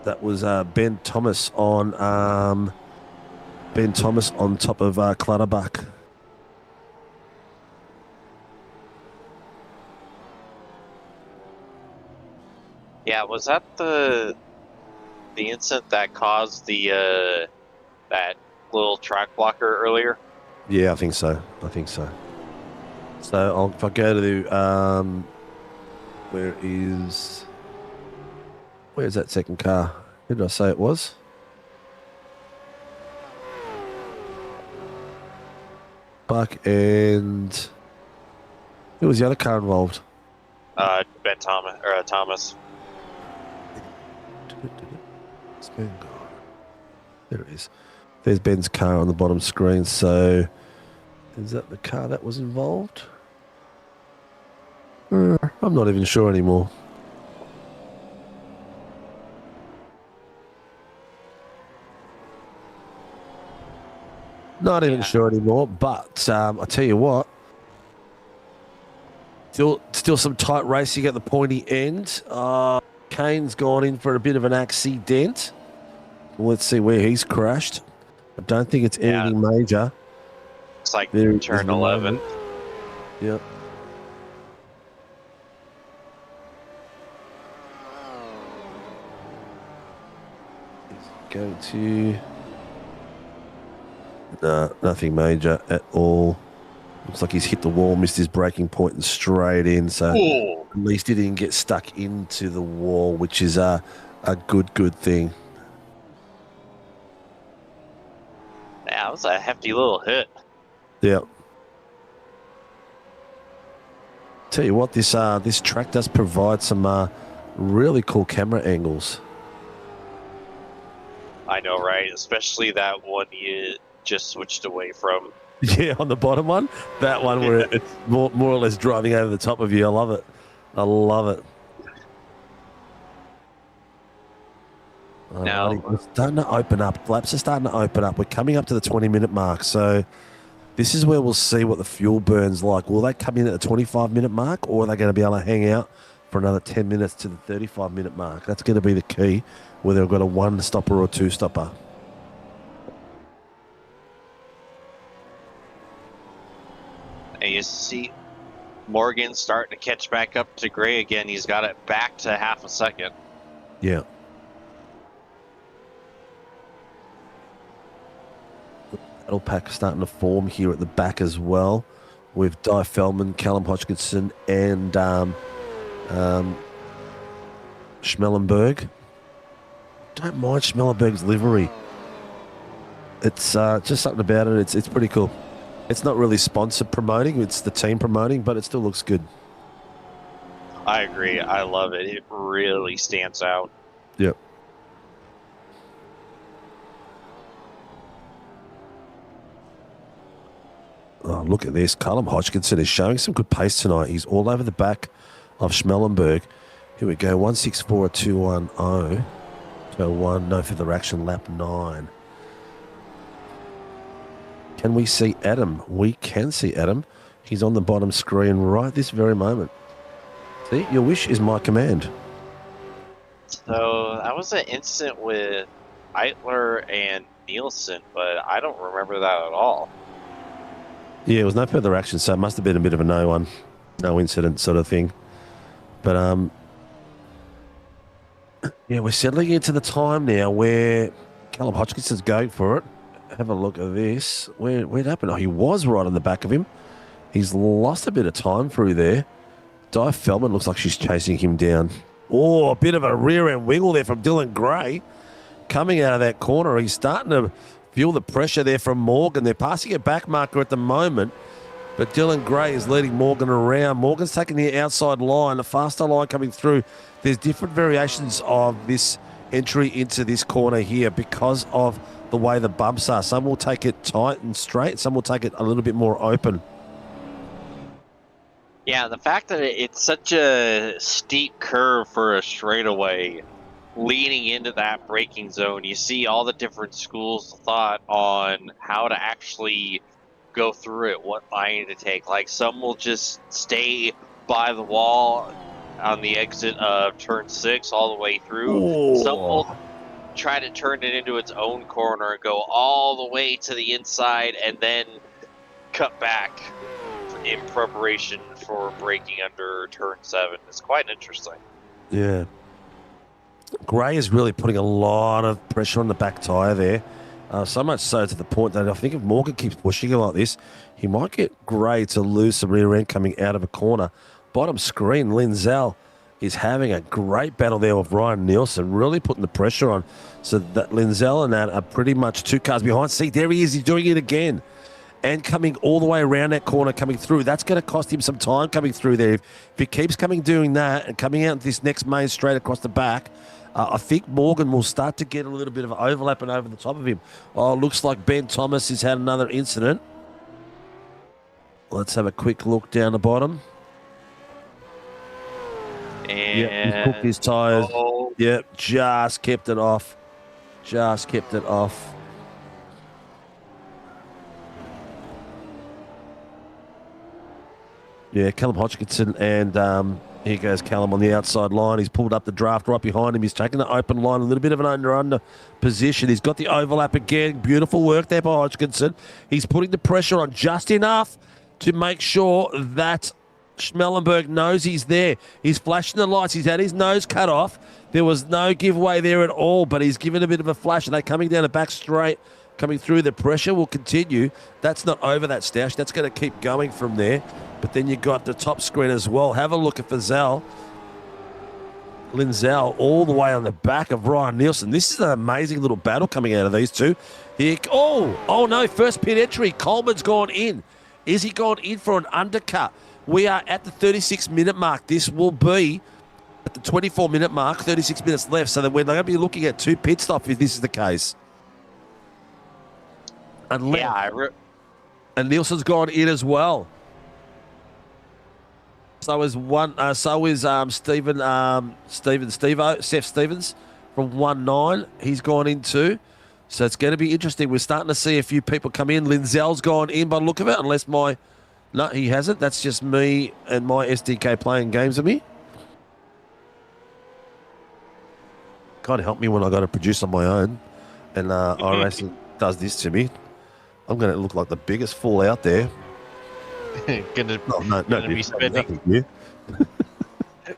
That was Ben Thomas on top of Clutterbuck. Yeah, was that the incident that caused the that little track blocker earlier? Yeah, I think so. So if I go to where's that second car? Who did I say it was? Buck and who was the other car involved? Ben Thomas or Thomas. There it is. There's Ben's car on the bottom screen. So is that the car that was involved? I'm not even sure anymore. Not even sure anymore, but I tell you what, still some tight racing at the pointy end. Kane's gone in for a bit of an accident. Let's see where he's crashed. I don't think it's anything major. It's like there turn 11. Yep. He's going to... No, nothing major at all. Looks like he's hit the wall, missed his braking point and straight in. So at least he didn't get stuck into the wall, which is a good thing. Yeah, that was a hefty little hit. Yeah. Tell you what, this track does provide some really cool camera angles. I know, right? Especially that one you just switched away from. Yeah, on the bottom one. That one where it's more or less driving over the top of you. I love it. Now it's starting to open up. Laps are starting to open up. We're coming up to the 20-minute mark. So this is where we'll see what the fuel burn's like. Will they come in at the 25-minute mark, or are they going to be able to hang out for another 10 minutes to the 35-minute mark? That's going to be the key, whether they've got a one-stopper or a two-stopper. And you see Morgan starting to catch back up to Gray again. He's got it back to half a second. Yeah. Battle pack starting to form here at the back as well, with Di Feldman, Callum Hodgkinson, and Schmellenberg. Don't mind Schmellenberg's livery. It's just something about it. It's pretty cool. It's not really sponsor promoting, it's the team promoting, but it still looks good. I agree. I love it. It really stands out. Yep. Oh, look at this. Callum Hodgkinson is showing some good pace tonight. He's all over the back of Schmellenberg. Here we go. 164.210. So no further action, lap 9. Can we see Adam? We can see Adam. He's on the bottom screen right this very moment. See, your wish is my command. So that was an incident with Eitler and Nielsen, but I don't remember that at all. Yeah, it was no further action, so it must have been a bit of a no incident sort of thing. But yeah, we're settling into the time now where Callum Hodgkinson's going for it. Have a look at this. Where'd happen? Oh, he was right on the back of him. He's lost a bit of time through there. Di Feldman looks like she's chasing him down. Oh, a bit of a rear end wiggle there from Dylan Gray. Coming out of that corner, he's starting to feel the pressure there from Morgan. They're passing a back marker at the moment, but Dylan Gray is leading Morgan around. Morgan's taking the outside line, the faster line coming through. There's different variations of this entry into this corner here because of the way the bumps are. Some will take it tight and straight, some will take it a little bit more open. Yeah, the fact that it's such a steep curve for a straightaway leading into that braking zone, you see all the different schools of thought on how to actually go through it, what line to take. Like, some will just stay by the wall on the exit of turn 6 all the way through. Ooh. Some will try to turn it into its own corner and go all the way to the inside and then cut back in preparation for braking under turn 7. It's quite interesting. Yeah. Gray is really putting a lot of pressure on the back tyre there. So much so to the point that I think if Morgan keeps pushing him like this, he might get Gray to lose some rear end coming out of a corner. Bottom screen, Linzell is having a great battle there with Ryan Nielsen, really putting the pressure on. So that Linzell and that are pretty much 2 cars behind. See, there he is. He's doing it again. And coming all the way around that corner, coming through. That's going to cost him some time coming through there. If he keeps doing that and coming out this next main straight across the back, I think Morgan will start to get a little bit of overlapping over the top of him. Oh, looks like Ben Thomas has had another incident. Let's have a quick look down the bottom. And he's cooked his tyres. Yep, just kept it off. Just kept it off. Yeah, Callum Hodgkinson, and here goes Callum on the outside line. He's pulled up the draft right behind him. He's taking the open line, a little bit of an under position. He's got the overlap again. Beautiful work there by Hodgkinson. He's putting the pressure on just enough to make sure that Schmellenberg knows he's there. He's flashing the lights. He's had his nose cut off. There was no giveaway there at all, but he's given a bit of a flash, and they're coming down the back straight, coming through. The pressure will continue. That's not over, that stash. That's going to keep going from there. But then you got the top screen as well. Have a look at Linzell all the way on the back of Ryan Nielsen. This is an amazing little battle coming out of these two. Here, oh no, first pit entry. Coleman's gone in. Is he gone in for an undercut? We are at the 36-minute mark. This will be at the 24-minute mark, 36 minutes left. So then we're going to be looking at 2 pit stops if this is the case. And Nielsen's gone in as well. So is Seth Stevens from 1-9. He's gone in too. So it's going to be interesting. We're starting to see a few people come in. Linzell's gone in by the look of it, unless no, he hasn't. That's just me and my SDK playing games with me. Kind of help me when I got to produce on my own. And Iracing does this to me. I'm going to look like the biggest fool out there.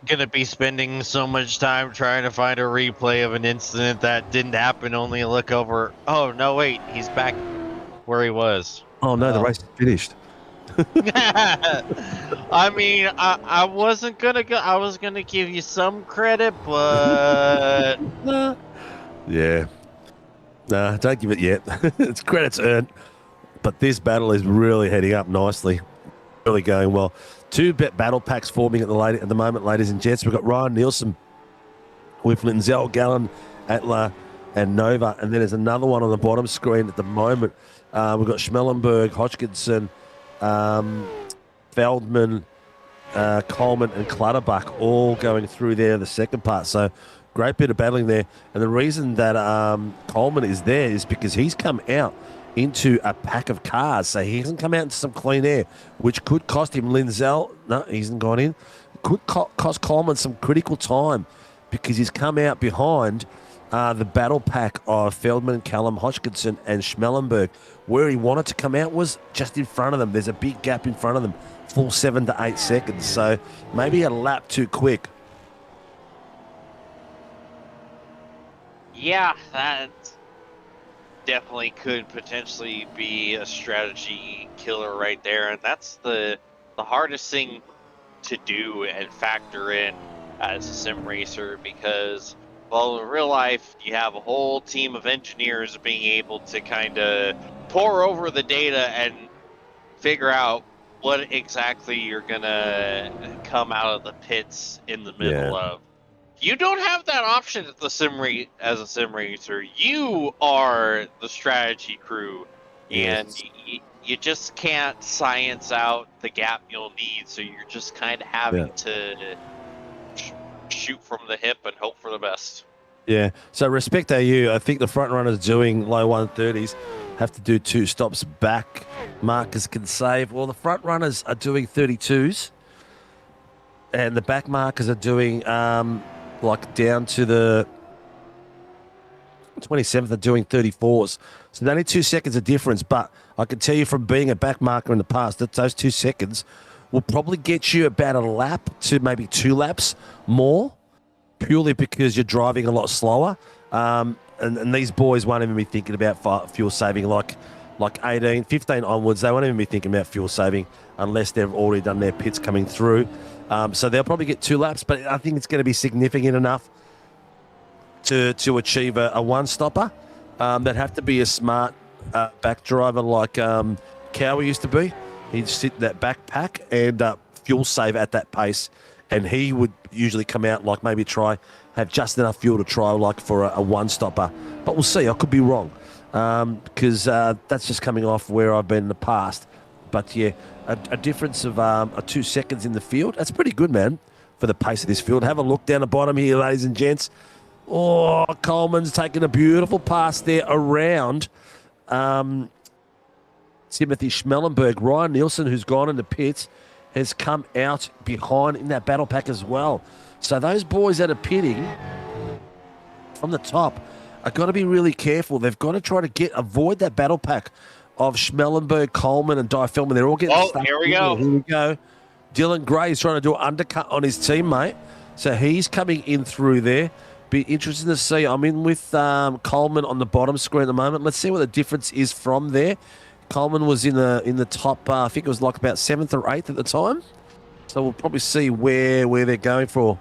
Gonna be spending so much time trying to find a replay of an incident that didn't happen, only to look over. Oh no, wait, he's back where he was. Oh no, the race is finished. I mean, I wasn't gonna go. I was gonna give you some credit, but yeah, nah, don't give it yet. It's credits earned, but this battle is really heading up nicely. Really going well. 2 battle packs forming at the moment, ladies and gents. We've got Ryan Nielsen with Linzell, Gallen, Atler, and Nova, and then there's another one on the bottom screen at the moment. We've got Schmellenberg, Hodgkinson, Feldman, Coleman, and Clutterbuck all going through there in the second part. So great bit of battling there. And the reason that Coleman is there is because he's come out into a pack of cars. So he hasn't come out into some clean air, which could cost him Lindsell. No, he hasn't gone in. Could cost Coleman some critical time because he's come out behind the battle pack of Feldman, Callum, Hodgkinson, and Schmellenberg. Where he wanted to come out was just in front of them. There's a big gap in front of them, full 7 to 8 seconds. So maybe a lap too quick. Yeah, that definitely could potentially be a strategy killer right there, and that's the hardest thing to do and factor in as a sim racer, because, well, in real life you have a whole team of engineers being able to kind of pour over the data and figure out what exactly you're gonna come out of the pits in the middle of. You don't have that option at the as a sim racer. You are the strategy crew, and you just can't science out the gap you'll need. So you're just kind of having to shoot from the hip and hope for the best. Yeah. So respect AU. I think the front runners doing low 130s have to do 2 stops back. Markers can save. Well, the front runners are doing 32s, and the back markers are doing like down to the 27th are doing 34s. So only 2 seconds of difference, but I can tell you from being a back marker in the past that those 2 seconds will probably get you about a lap to maybe 2 laps more, purely because you're driving a lot slower. And these boys won't even be thinking about fuel saving like 18, 15 onwards. They won't even be thinking about fuel saving unless they've already done their pits coming through. So they'll probably get 2 laps, but I think it's going to be significant enough to achieve a one-stopper. They'd have to be a smart back driver like Cowie used to be. He'd sit that backpack and fuel save at that pace, and he would usually come out like maybe have just enough fuel to try like for a one-stopper. But we'll see. I could be wrong because that's just coming off where I've been in the past. But yeah, a difference of 2 seconds in the field. That's pretty good, man, for the pace of this field. Have a look down the bottom here, ladies and gents. Oh, Coleman's taking a beautiful pass there around Timothy Schmellenberg. Ryan Nielsen, who's gone in the pits, has come out behind in that battle pack as well. So those boys that are pitting from the top are got to be really careful. They've got to try to avoid that battle pack of Schmellenberg, Coleman, and Di Feldman. They're all getting stuck. Here we go. Here we go. Dylan Gray is trying to do an undercut on his teammate. So he's coming in through there. Be interesting to see. I'm in with Coleman on the bottom screen at the moment. Let's see what the difference is from there. Coleman was in the top, I think it was like about 7th or 8th at the time. So we'll probably see where they're going for.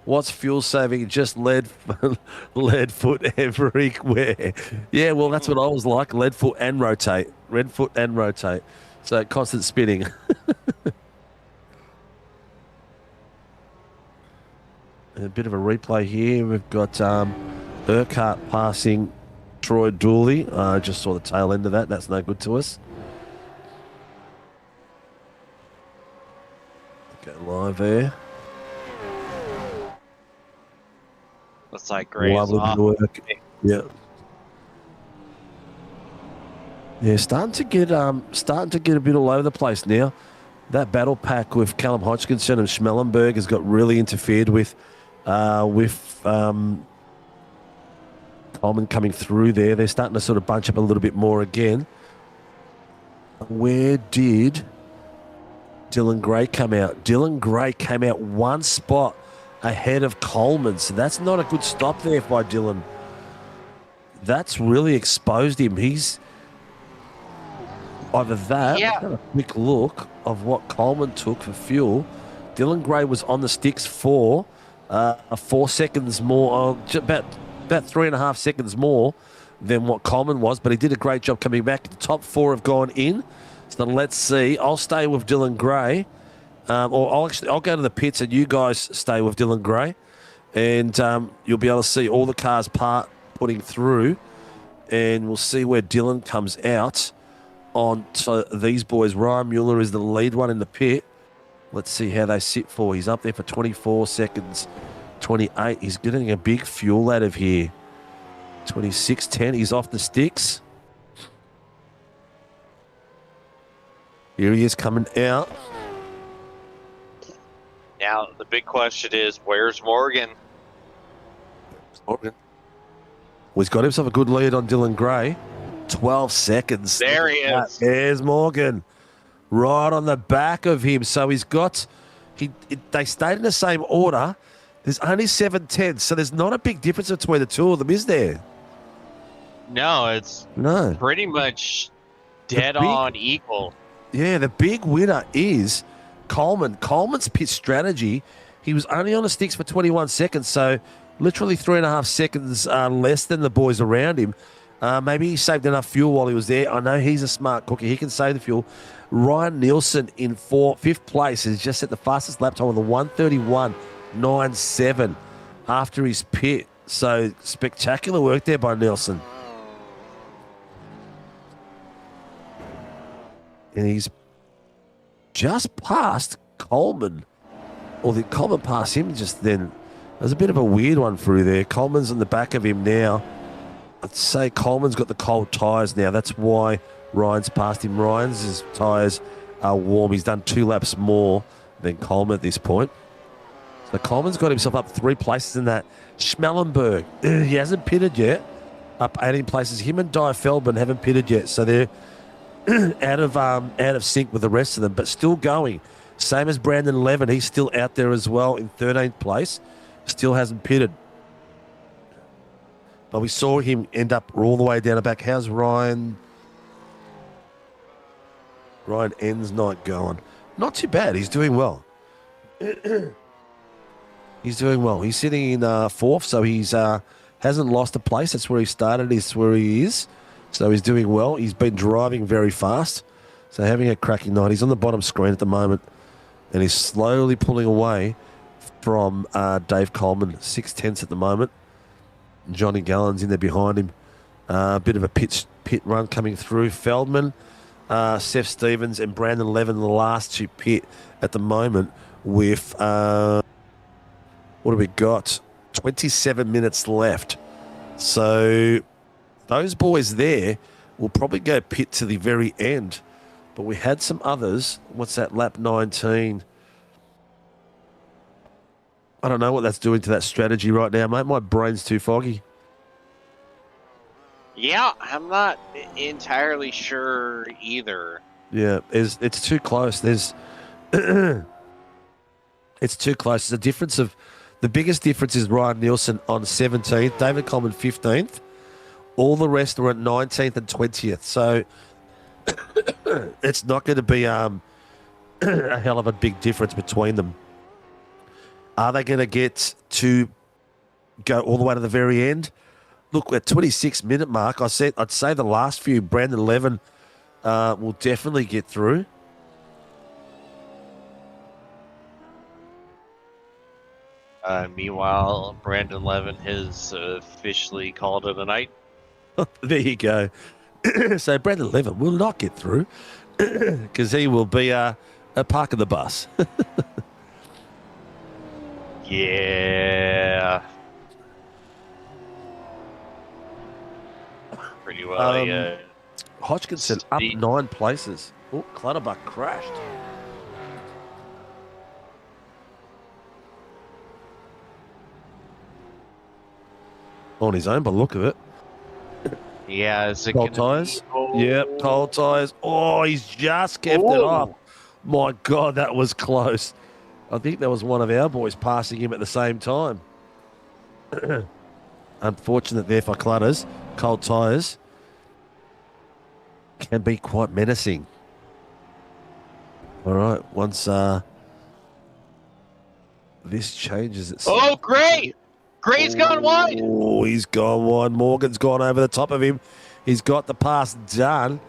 What's fuel saving? Just lead foot everywhere. Yeah, well, that's what I was like. Lead foot and rotate. Red foot and rotate. So constant spinning. A bit of a replay here. We've got Urquhart passing Troy Dooley. I just saw the tail end of that. That's no good to us. Go live there. Looks like Gray's Lovely off. work. Yeah. Yeah, starting to get a bit all over the place now. That battle pack with Callum Hodgkinson and Schmellenberg has got really interfered with Coleman coming through there. They're starting to sort of bunch up a little bit more again. Where did Dylan Gray come out? Dylan Gray came out 1 spot ahead of Coleman, so that's not a good stop there by Dylan. That's really exposed him. He's either that. Yeah. Let's have a quick look of what Coleman took for fuel. Dylan Gray was on the sticks for 4 seconds more, about 3.5 seconds more than what Coleman was, but he did a great job coming back. The top 4 have gone in. So let's see. I'll stay with Dylan Gray. Or I'll go to the pits and you guys stay with Dylan Gray, and you'll be able to see all the cars putting through, and we'll see where Dylan comes out on to these boys. Ryan Mueller is the lead one in the pit. Let's see how they sit for. He's up there for 24 seconds, 28. He's getting a big fuel out of here. 26.10. He's off the sticks. Here he is coming out. Now, the big question is, where's Morgan? Morgan. Well, he's got himself a good lead on Dylan Gray. 12 seconds. There he is. There's Morgan. Right on the back of him. So he's got... They stayed in the same order. There's only 7 tenths, so there's not a big difference between the two of them, is there? No, it's pretty much dead on equal. Yeah, the big winner is Coleman. Coleman's pit strategy, he was only on the sticks for 21 seconds, so literally 3.5 seconds less than the boys around him. Maybe he saved enough fuel while he was there. I know he's a smart cookie. He can save the fuel. Ryan Nielsen in fifth place has just set the fastest lap time of the 1:31.97 after his pit. So spectacular work there by Nielsen. And he's just past Coleman. Or the Coleman passed him just then. There's a bit of a weird one through there. Coleman's on the back of him now. I'd say Coleman's got the cold tyres now. That's why Ryan's passed him. Ryan's tyres are warm. He's done 2 laps more than Coleman at this point. So Coleman's got himself up 3 places in that. Schmellenberg, he hasn't pitted yet. Up 18 places. Him and Di Feldman haven't pitted yet. So they're out of sync with the rest of them, but still going. Same as Brandon Levin. He's still out there as well in 13th place. Still hasn't pitted. But we saw him end up all the way down the back. How's Ryan? Ryan ends night going. Not too bad. He's doing well. He's doing well. He's sitting in 4th, so he's hasn't lost a place. That's where he started. It's where he is. So he's doing well. He's been driving very fast. So having a cracking night. He's on the bottom screen at the moment. And he's slowly pulling away from Dave Coleman. 6 tenths at the moment. Johnny Gallen's in there behind him. A bit of a pit run coming through. Feldman, Seth Stevens, and Brandon Levin, the last to pit at the moment with, what have we got? 27 minutes left. So those boys there will probably go pit to the very end. But we had some others. What's that, lap 19? I don't know what that's doing to that strategy right now, mate. My brain's too foggy. Yeah, I'm not entirely sure either. Yeah, it's too close. There's it's too close. There's a difference of the biggest difference is Ryan Nielsen on 17th, David Coleman 15th. All the rest are at 19th and 20th. So it's not going to be a hell of a big difference between them. Are they going to get to go all the way to the very end? Look, at 26-minute mark, I'd say the last few, Brandon Levin will definitely get through. Meanwhile, Brandon Levin has officially called it a night. There you go. So Brandon Levin will not get through because he will be a park of the bus. Yeah. Pretty well, yeah. Hodgkinson up 9 places. Oh, Clutterbuck crashed. On his own by the look of it. Yeah, is it cold tyres? Yep, cold tyres. Oh, he's just kept it off. My God, that was close. I think that was one of our boys passing him at the same time. Unfortunate there for Clutters. Cold tyres can be quite menacing. All right, once this changes it. Oh, great! Gray's gone wide. Oh, he's gone wide. Morgan's gone over the top of him. He's got the pass done.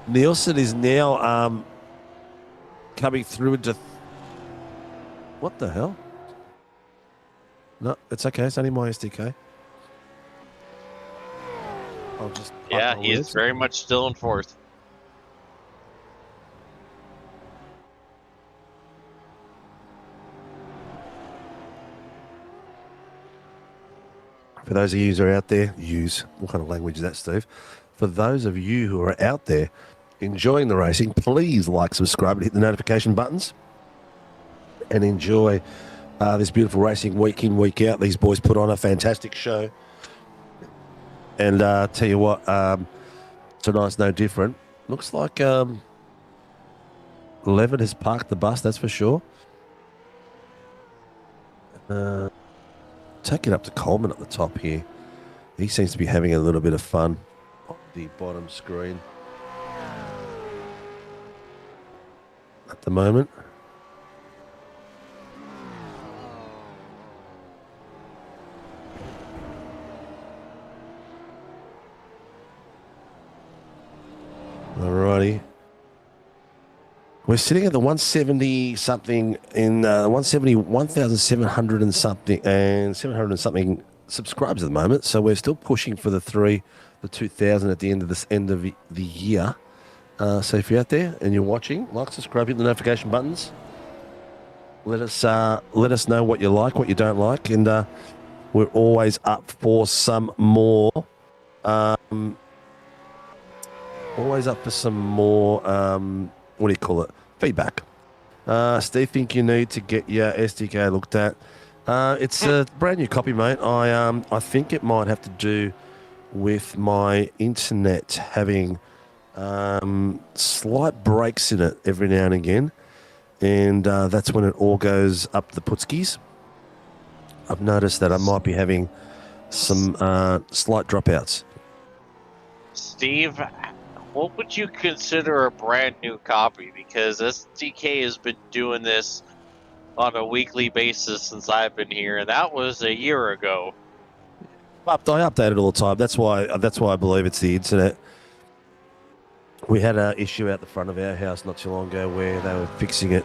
Nielsen is now coming through into... What the hell? No, it's okay. It's only my SDK. I'll just... Yeah, he is very much still in 4th. For those of you who are out there, what kind of language is that, Steve? For those of you who are out there enjoying the racing, please like, subscribe, and hit the notification buttons. And enjoy this beautiful racing week in, week out. These boys put on a fantastic show. And tell you what, tonight's no different. Looks like Levitt has parked the bus, that's for sure. Take it up to Coleman at the top here. He seems to be having a little bit of fun on the bottom screen at the moment. Alrighty. We're sitting at the 170 something in 1,700 and something and 700 and something subscribers at the moment. So we're still pushing for the 2,000 at the end of the year. So if you're out there and you're watching, like, subscribe, hit the notification buttons. Let us know what you like, what you don't like, and we're always up for some more. Always up for some more. What do you call it? Feedback. Steve, think you need to get your SDK looked at. It's a brand new copy, mate. I think it might have to do with my internet having slight breaks in it every now and again, and that's when it all goes up the putskis. I've noticed that I might be having some slight dropouts. Steve, what would you consider a brand new copy? Because SDK has been doing this on a weekly basis since I've been here, and that was a year ago. I update it all the time. That's why I believe it's the internet. We had an issue out the front of our house not too long ago where they were fixing it,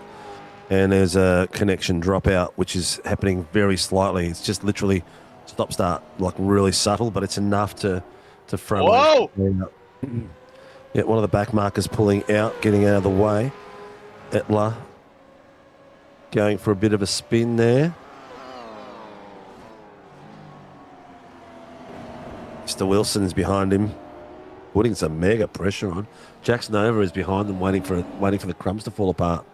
and there's a connection dropout, which is happening very slightly. It's just literally stop-start, like really subtle, but it's enough to front. Whoa! Yeah, one of the back markers pulling out, getting out of the way. Etler going for a bit of a spin there. Mr. Wilson's behind him, putting some mega pressure on. Jackson Nova is behind them, waiting for the crumbs to fall apart.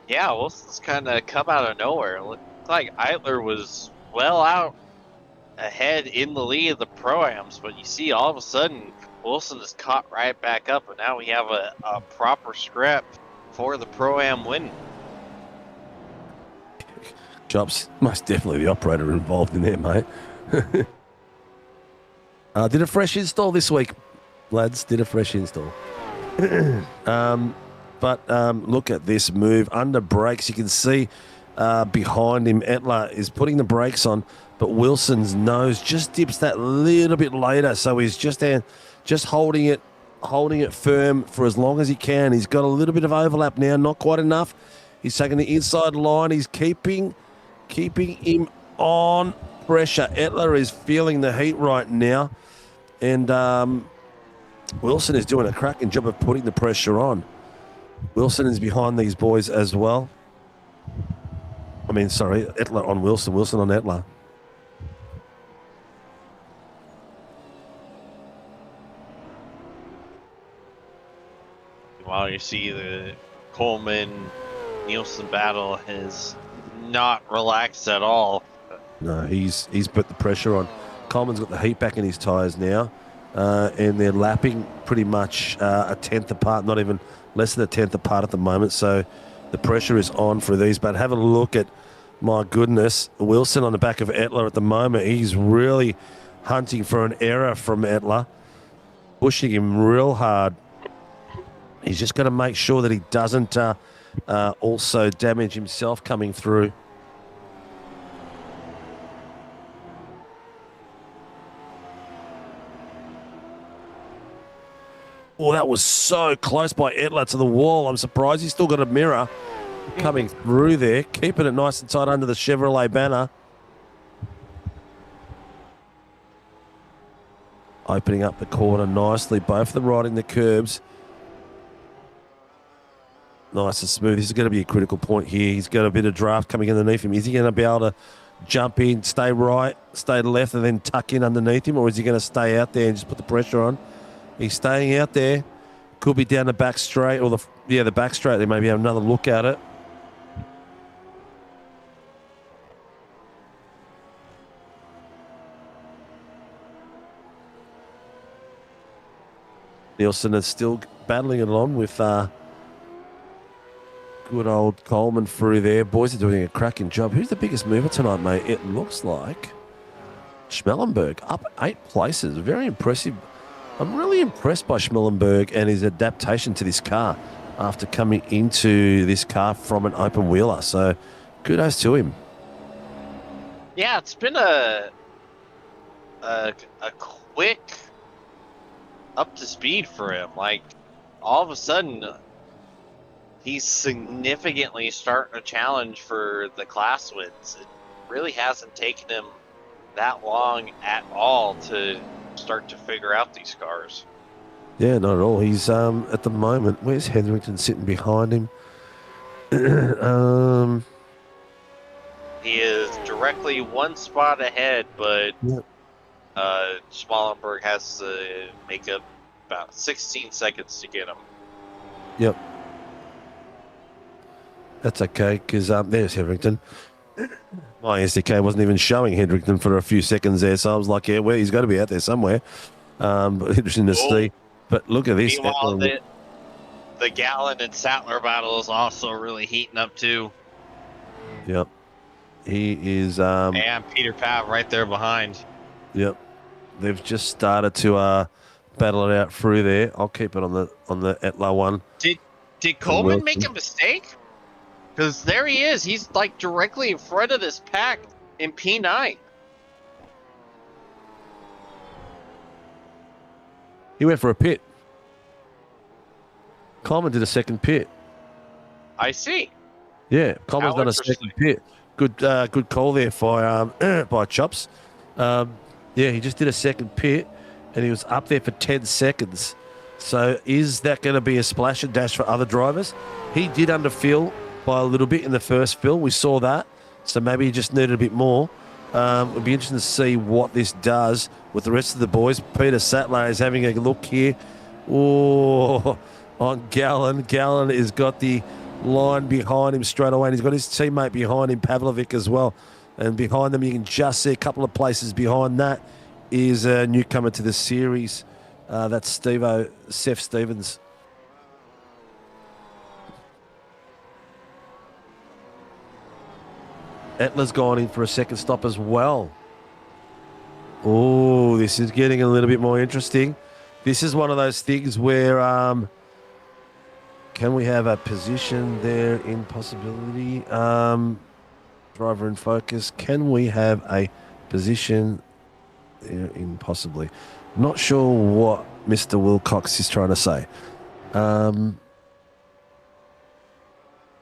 Yeah, Wilson's kind of come out of nowhere. It looked like Eitler was well out ahead in the lead of the Pro-Ams, but you see all of a sudden Wilson is caught right back up, and now we have a proper scrap for the Pro-Am win. Chops, most definitely the operator involved in there, mate. Did a fresh install this week, lads. Did a fresh install. But look at this move. Under brakes, you can see behind him, Etler is putting the brakes on, but Wilson's nose just dips that little bit later, so he's just there, just holding it firm for as long as he can. He's got a little bit of overlap now, not quite enough. He's taking the inside line. He's keeping him on pressure. Etler is feeling the heat right now, and Wilson is doing a cracking job of putting the pressure on. Wilson is behind these boys as well. I mean, sorry, Etler on Wilson, Wilson on Etler. While you see the Coleman-Nielsen battle has not relaxed at all. No, he's put the pressure on. Coleman's got the heat back in his tyres now, and they're lapping pretty much a tenth apart, not even less than a tenth apart at the moment. So the pressure is on for these. But have a look at, my goodness, Wilson on the back of Etler at the moment. He's really hunting for an error from Etler, pushing him real hard. He's just got to make sure that he doesn't also damage himself coming through. Oh, that was so close by Etler to the wall. I'm surprised he's still got a mirror coming through there, keeping it nice and tight under the Chevrolet banner. Opening up the corner nicely, both of them riding the curbs. Nice and smooth. This is going to be a critical point here. He's got a bit of draft coming underneath him. Is he going to be able to jump in, stay right, stay left, and then tuck in underneath him, or is he going to stay out there and just put the pressure on? He's staying out there. Could be down the back straight or the back straight. They maybe have another look at it. Nielsen is still battling it on with good old Coleman through there. Boys are doing a cracking job. Who's the biggest mover tonight, mate? It looks like Schmellenberg, up 8 places. Very impressive. I'm really impressed by Schmellenberg and his adaptation to this car after coming into this car from an open wheeler. So kudos to him. Yeah, it's been a quick up to speed for him. Like, all of a sudden, he's significantly starting a challenge for the class wins. It really hasn't taken him that long at all to start to figure out these cars. Yeah, not at all. He's at the moment, where's Hetherington sitting behind him? He is directly one spot ahead, but Yep. Schmallenberg has to make up about 16 seconds to get him. Yep. That's okay, because there's Hetherington. My SDK wasn't even showing Hetherington for a few seconds there, so I was like, yeah, well, he's got to be out there somewhere. But interesting to see. But look at this. Meanwhile, the Gallon and Sattler battle is also really heating up too. Yep. He is... and Peter Pat right there behind. Yep. They've just started to battle it out through there. I'll keep it on the Etla one. Did Coleman make a mistake? Because there he is. He's like directly in front of this pack in P9. He went for a pit. Coleman did a second pit. I see. Yeah, Coleman's How done a second pit. Good call there by Chops. Yeah, he just did a second pit, and he was up there for 10 seconds. So is that going to be a splash and dash for other drivers? He did underfill by a little bit in the first fill. We saw that. So maybe he just needed a bit more. It'll be interesting to see what this does with the rest of the boys. Peter Sattler is having a look here. Oh, on Gallon. Gallon has got the line behind him straight away, and he's got his teammate behind him, Pavlovic, as well. And behind them, you can just see a couple of places behind that is a newcomer to the series. That's Seth Stevens. Etla's gone in for a second stop as well. Oh, this is getting a little bit more interesting. This is one of those things where can we have a position there in possibility? Driver in focus. Can we have a position there in possibly? Not sure what Mr. Wilcox is trying to say.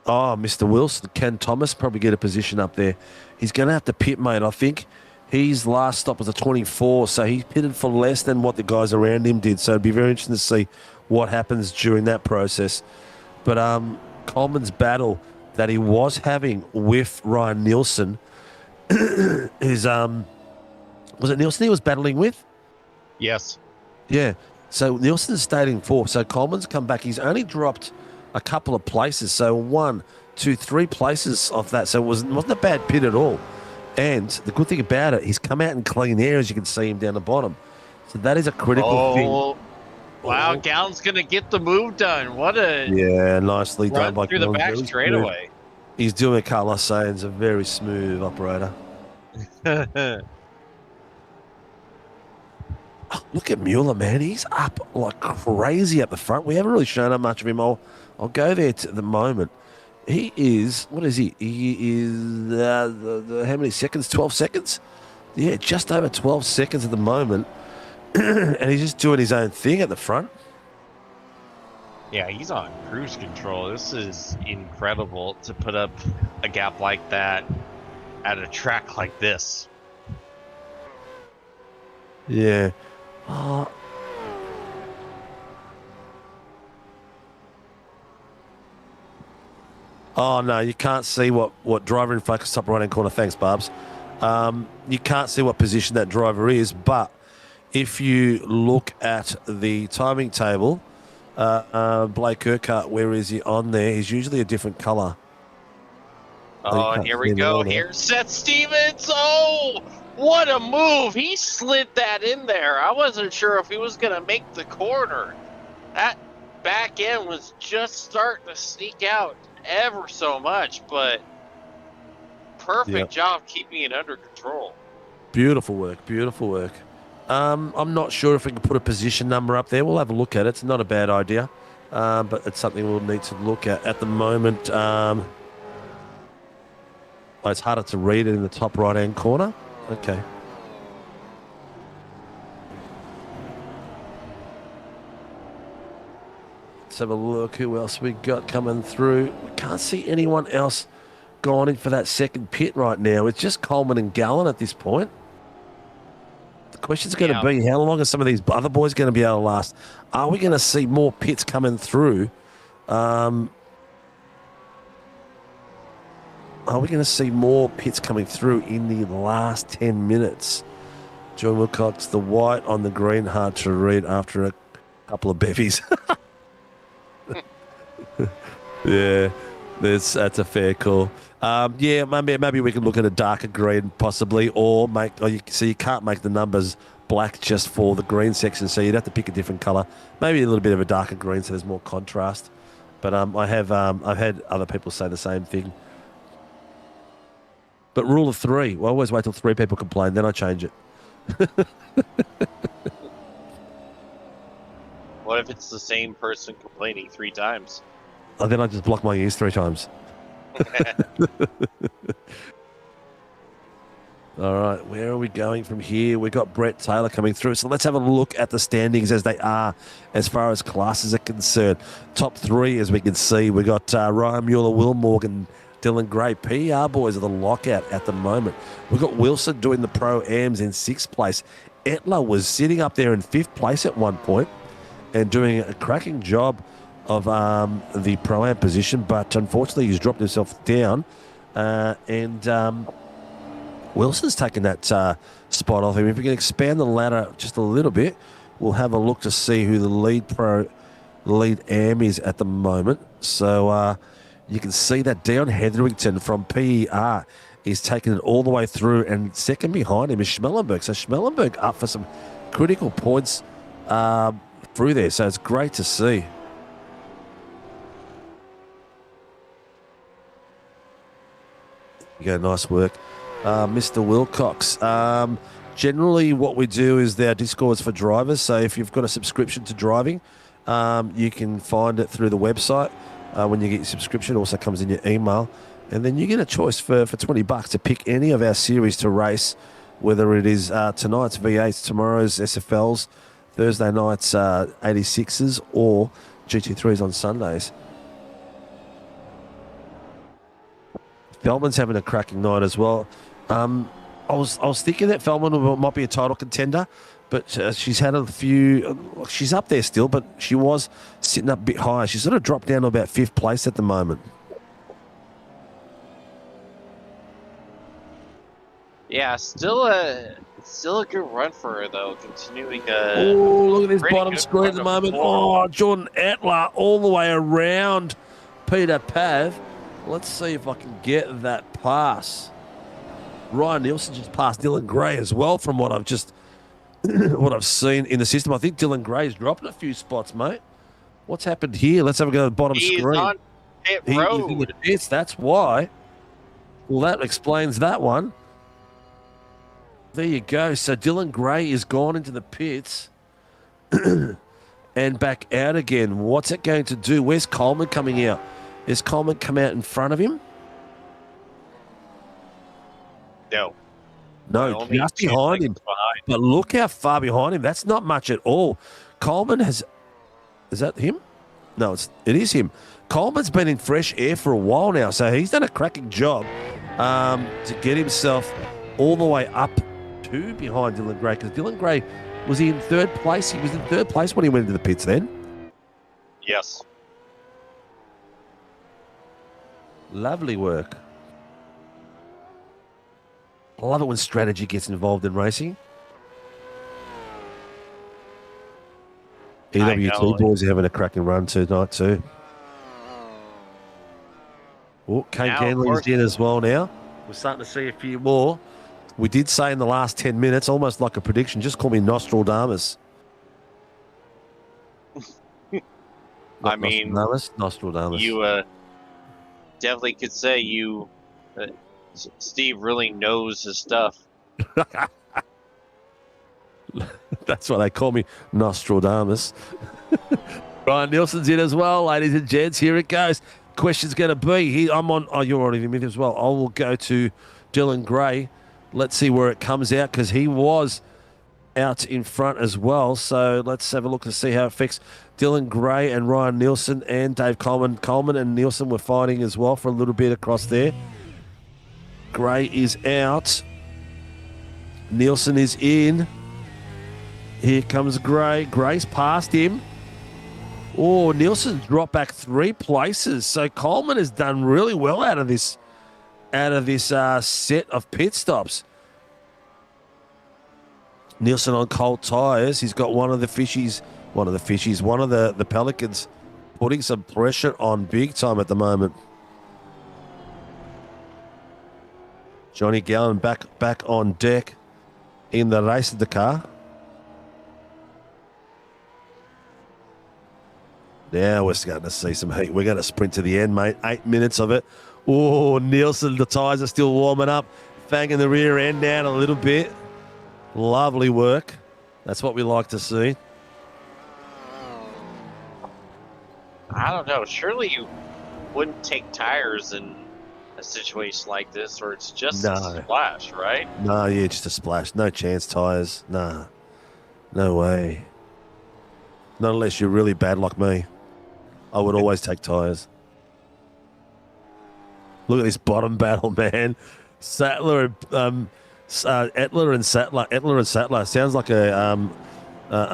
Mr. Wilson, Ken Thomas probably get a position up there. He's going to have to pit, mate, I think. His last stop was a 24, so he pitted for less than what the guys around him did. So it'd be very interesting to see what happens during that process. But Coleman's battle that he was having with Ryan Nielsen is, was it Nielsen he was battling with? Yes. Yeah. So Nielsen stayed in 4th. So Coleman's come back. He's only dropped a couple of places. So 1, 2, 3 places off that. So it wasn't a bad pit at all. And the good thing about it, he's come out in clean air, as you can see him down the bottom. So that is a critical thing. Wow, Gallon's going to get the move done. What a... Yeah, nicely done run by through the Gallon. back Very straightaway. smooth. He's doing Carlos Sainz, a very smooth operator. Oh, look at Mueller, man. He's up like crazy at the front. We haven't really shown up much of him. I'll go there to the moment. He is, what is he? He is, how many seconds? 12 seconds? Yeah, just over 12 seconds at the moment. And he's just doing his own thing at the front. Yeah, he's on cruise control. This is incredible to put up a gap like that at a track like this. Yeah. Oh, no, you can't see what driver in focus top right-hand corner. Thanks, Barbs. You can't see what position that driver is, but if you look at the timing table, Blake Urquhart, where is he on there? He's usually a different colour. Oh, and here we go. Here's Seth Stevens. Oh, what a move. He slid that in there. I wasn't sure if he was going to make the corner. That back end was just starting to sneak out ever so much, but perfect job keeping it under control. Beautiful work, beautiful work. I'm not sure if we can put a position number up there. We'll have a look at it. It's not a bad idea, but it's something we'll need to look at the moment. It's harder to read it in the top right-hand corner. Okay. Let's have a look. Who else we got coming through? We can't see anyone else going in for that second pit right now. It's just Coleman and Gallen at this point. The question's going to be, how long are some of these other boys going to be able to last? Are we going to see more pits coming through? Are we going to see more pits coming through in the last 10 minutes? John Wilcox, the white on the green, hard to read after a couple of bevies. Yeah, that's a fair call. Yeah, maybe we can look at a darker green possibly, or you can't make the numbers black just for the green section, so you'd have to pick a different colour. Maybe a little bit of a darker green so there's more contrast. But I've had other people say the same thing. But rule of three, well, I always wait till 3 people complain, then I change it. What if it's the same person complaining 3 times? And then I just block my ears 3 times. All right, where are we going from here? We've got Brett Taylor coming through. So let's have a look at the standings as they are as far as classes are concerned. Top 3, as we can see, we've got Ryan Mueller, Will Morgan, Dylan Gray. PER boys are the lockout at the moment. We've got Wilson doing the Pro-Ams in 6th place. Etler was sitting up there in 5th place at one point and doing a cracking job of the Pro-Am position, but unfortunately he's dropped himself down and Wilson's taken that spot off him. If we can expand the ladder just a little bit, we'll have a look to see who the lead AM is at the moment. So you can see that Dion Hetherington from PER is taking it all the way through, and second behind him is Schmellenberg. So Schmellenberg up for some critical points through there. So it's great to see. Yeah, nice work. Mr. Wilcox. Generally what we do is our Discord's for drivers. So if you've got a subscription to driving, you can find it through the website. When you get your subscription, it also comes in your email. And then you get a choice for $20 to pick any of our series to race, whether it is tonight's V8s, tomorrow's SFLs, Thursday night's 86s, or GT3s on Sundays. Feldman's having a cracking night as well. I was thinking that Feldman might be a title contender, but she's had a few. She's up there still, but she was sitting up a bit higher. She's sort of dropped down to about 5th place at the moment. Yeah, still a good run for her though. Continuing. Oh, look at this bottom screen at the moment. Oh, Jordan Etler all the way around Peter Pav. Let's see if I can get that pass. Ryan Nielsen just passed Dylan Gray as well from what I've seen in the system. I think Dylan Gray's dropping a few spots, mate. What's happened here? Let's have a go at the bottom screen. He's on pit road. He's in the pits, that's why. Well, that explains that one. There you go. So Dylan Gray is gone into the pits and back out again. What's it going to do? Where's Coleman coming out? Is Coleman come out in front of him? No, just behind him. But look how far behind him. That's not much at all. Coleman has... Is that him? No, it is him. Coleman's been in fresh air for a while now, so he's done a cracking job to get himself all the way up to behind Dylan Gray, because Dylan Gray, was he in 3rd place? He was in 3rd place when he went into the pits then? Yes. Lovely work. I love it when strategy gets involved in racing. EWT boys are having a cracking run tonight too. Oh, Kane Ganley's in as well now. We're starting to see a few more. We did say in the last 10 minutes, almost like a prediction, just call me Nostradamus. I mean, Nostradamus. You definitely could say Steve really knows his stuff. That's why they call me Nostradamus. Ryan Nielsen's in as well, ladies and gents. Here it goes. Question's going to be, I'm on, you're on him as well. I will go to Dylan Gray. Let's see where it comes out because he was out in front as well. So let's have a look and see how it affects Dylan Gray and Ryan Nielsen and Dave Coleman. Coleman and Nielsen were fighting as well for a little bit across there. Gray is out. Nielsen is in. Here comes Gray. Gray's past him. Oh, Nielsen's dropped back 3 places. So Coleman has done really well out of this set of pit stops. Nielsen on cold tyres. He's got one of the Pelicans putting some pressure on big time at the moment. Johnny Gallen back on deck in the race of the car. Now we're starting to see some heat. We're going to sprint to the end, mate. 8 minutes of it. Oh, Nielsen, the tyres are still warming up. Fanging the rear end down a little bit. Lovely work. That's what we like to see. I don't know. Surely you wouldn't take tires in a situation like this, or it's just a splash, right? No, yeah, just a splash. No chance, tyres. Nah. No way. Not unless you're really bad like me. I would always take tyres. Look at this bottom battle, man. Sattler and Ettler and Sattler. Ettler and Sattler sounds like a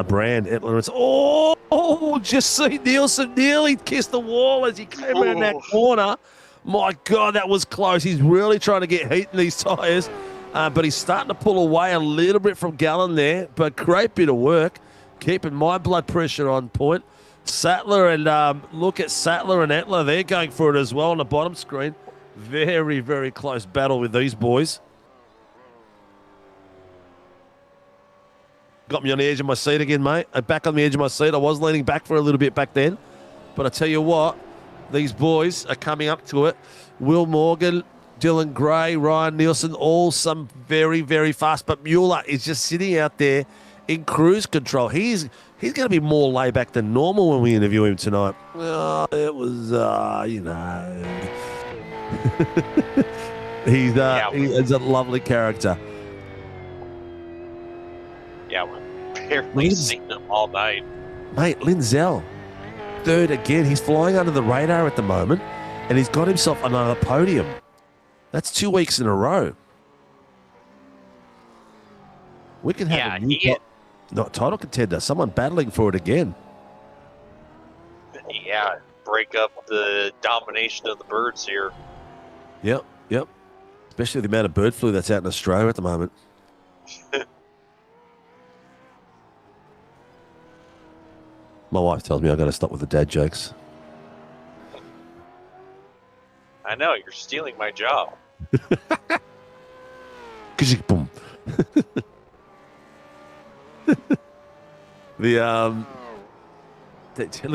brand. Ettler and just see Nielsen nearly kissed the wall as he came around that corner. My God, that was close. He's really trying to get heat in these tyres, but he's starting to pull away a little bit from Gallen there. But great bit of work, keeping my blood pressure on point. Sattler and look at Sattler and Ettler. They're going for it as well on the bottom screen. Very, very close battle with these boys. Got me on the edge of my seat again, mate. Back on the edge of my seat. I was leaning back for a little bit back then. But I tell you what, these boys are coming up to it. Will Morgan, Dylan Gray, Ryan Nielsen, all some very, very fast. But Mueller is just sitting out there in cruise control. He's going to be more laid back than normal when we interview him tonight. Oh, it was, he's a lovely character. Yeah, we've barely seen him all night. Mate, Linzell, third again. He's flying under the radar at the moment, and he's got himself another podium. That's 2 weeks in a row. We can have a new title contender, someone battling for it again. Yeah, break up the domination of the birds here. Yep. Especially the amount of bird flu that's out in Australia at the moment. My wife tells me I've got to stop with the dad jokes. I know, you're stealing my job. Boom. Look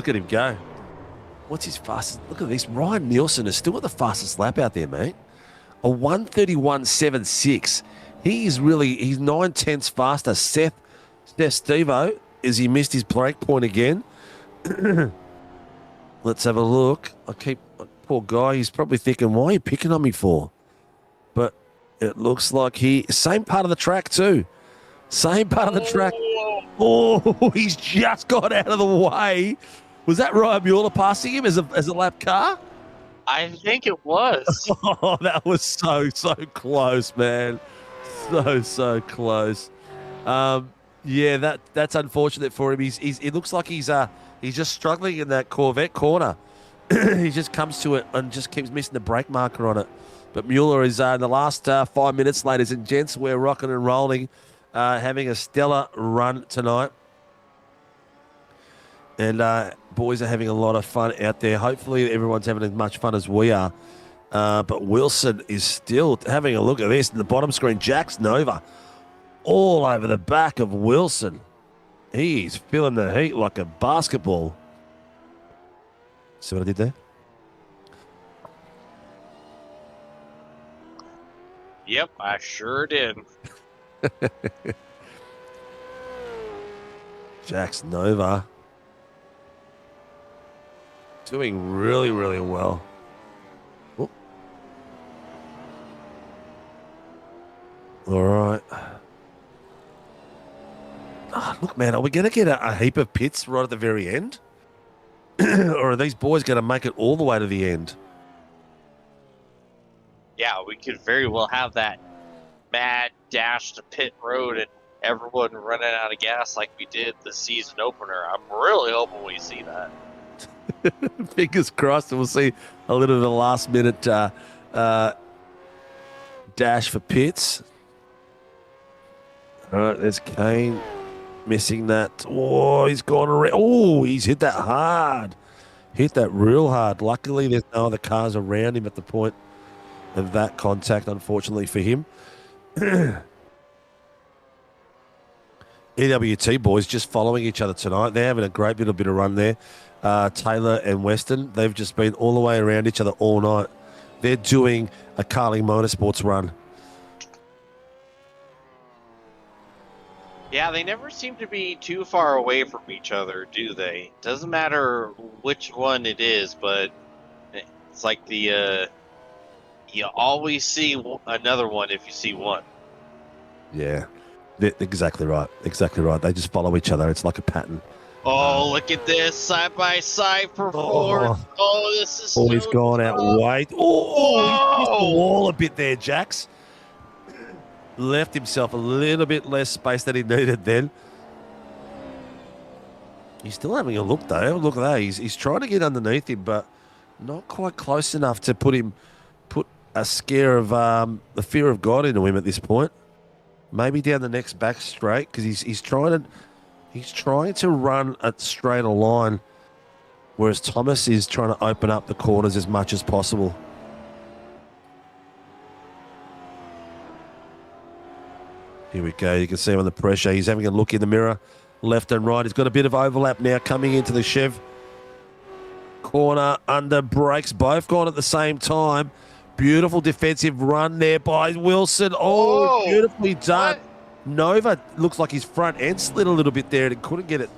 at him go. What's his fastest? Look at this. Ryan Nielsen is still at the fastest lap out there, mate. A 1:31.76. He's 9/10 faster. Seth Stevo, as he missed his break point again. Let's have a look. Poor guy, he's probably thinking, why are you picking on me for? But it looks like same part of the track too. Same part of the track. Oh, he's just got out of the way. Was that Ryan Mueller passing him as a lap car? I think it was. Oh, that was so close, man. So close. Yeah, that's unfortunate for him. It looks like he's just struggling in that Corvette corner. He just comes to it and just keeps missing the brake marker on it. But Mueller is in the last 5 minutes, ladies and gents. We're rocking and rolling, having a stellar run tonight. And boys are having a lot of fun out there. Hopefully everyone's having as much fun as we are. But Wilson is still having a look at this in the bottom screen. Jax Nova all over the back of Wilson. He's feeling the heat like a basketball. See what I did there? Yep, I sure did. Jax Nova doing really, really well. Ooh. All right. Oh, look, man, are we going to get a heap of pits right at the very end? Or are these boys going to make it all the way to the end? Yeah, we could very well have that mad dash to pit road and everyone running out of gas like we did the season opener. I'm really hoping we see that. Fingers crossed, and we'll see a little of the last minute dash for pits. All right, there's Kane missing that. Oh, he's gone around. Oh, he's hit that hard. Hit that real hard. Luckily, there's no other cars around him at the point of that contact, unfortunately for him. EWT boys just following each other tonight. They're having a great little bit of run there. Taylor and Weston, they've just been all the way around each other all night. They're doing a Carling Motorsports run. Yeah, they never seem to be too far away from each other, do they? Doesn't matter which one it is, but it's like the you always see another one if you see one. Yeah, exactly right. Exactly right. They just follow each other. It's like a pattern. Oh, look at this side by side performance. Oh, this is. Oh, he's gone out wide. Oh, he missed the wall a bit there, Jax. Left himself a little bit less space than he needed then. He's still having a look, though. Look at that. He's trying to get underneath him, but not quite close enough to put a scare of the fear of God into him at this point. Maybe down the next back straight, because he's trying to run a straighter line, whereas Thomas is trying to open up the corners as much as possible. Here we go. You can see him under pressure. He's having a look in the mirror, left and right. He's got a bit of overlap now coming into the Chev corner under brakes. Both gone at the same time. Beautiful defensive run there by Wilson. Oh, beautifully done. What? Nova looks like his front end slid a little bit there and couldn't get it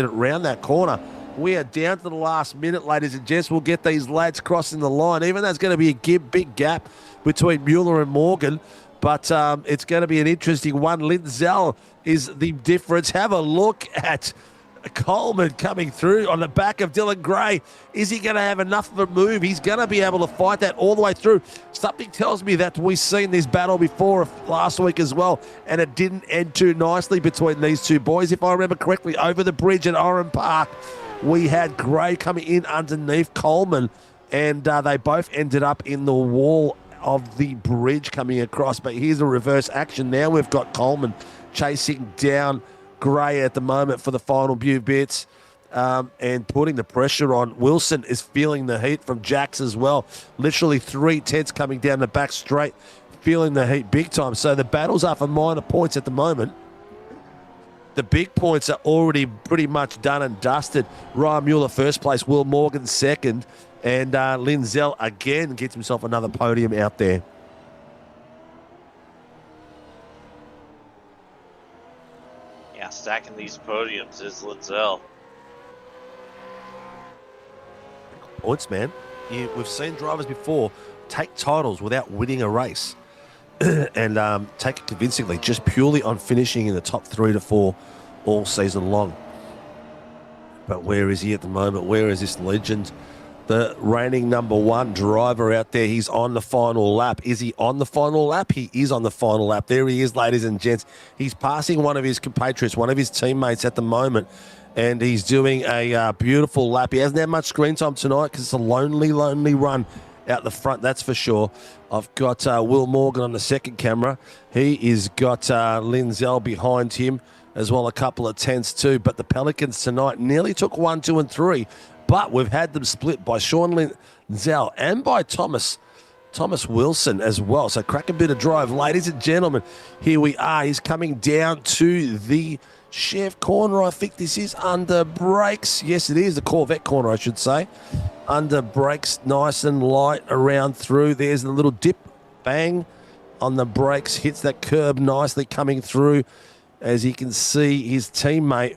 around that corner. We are down to the last minute, ladies and gents. We'll get these lads crossing the line. Even though there's going to be a big gap between Mueller and Morgan, but it's going to be an interesting one. Lindsell is the difference. Have a look at Coleman coming through on the back of Dylan Gray. Is he going to have enough of a move? He's going to be able to fight that all the way through. Something tells me that we've seen this battle before last week as well, and it didn't end too nicely between these two boys. If I remember correctly, over the bridge at Oran Park, we had Gray coming in underneath Coleman, and they both ended up in the wall of the bridge coming across. But here's a reverse action now. We've got Coleman chasing down Gray at the moment for the final few bits, and putting the pressure on. Wilson is feeling the heat from Jax as well. Literally 3 tenths coming down the back straight, feeling the heat big time. So the battles are for minor points at the moment. The big points are already pretty much done and dusted. Ryan Mueller first place, Will Morgan second, and Lindsell again gets himself another podium out there. Yeah, stacking these podiums is Lindsell. Points, man. We've seen drivers before take titles without winning a race and take it convincingly, just purely on finishing in the top 3 to 4 all season long. But where is he at the moment? Where is this legend? The reigning #1 driver out there. He's on the final lap. Is he on the final lap? He is on the final lap. There he is, ladies and gents. He's passing one of his compatriots, one of his teammates at the moment, and he's doing a beautiful lap. He hasn't had much screen time tonight because it's a lonely run out the front, that's for sure. I've got Will Morgan on the second camera. He is got Lindsell behind him. as well, a couple of 10s too. But the Pelicans tonight nearly took 1, 2, and 3. But we've had them split by Sean Lindsell and by Thomas Wilson as well. So crack a bit of drive. Ladies and gentlemen, here we are. He's coming down to the chef corner. I think this is under brakes. Yes, it is the Corvette corner, I should say. Under brakes, nice and light around through. There's a little dip. Bang on the brakes. Hits that curb nicely coming through. As you can see, his teammate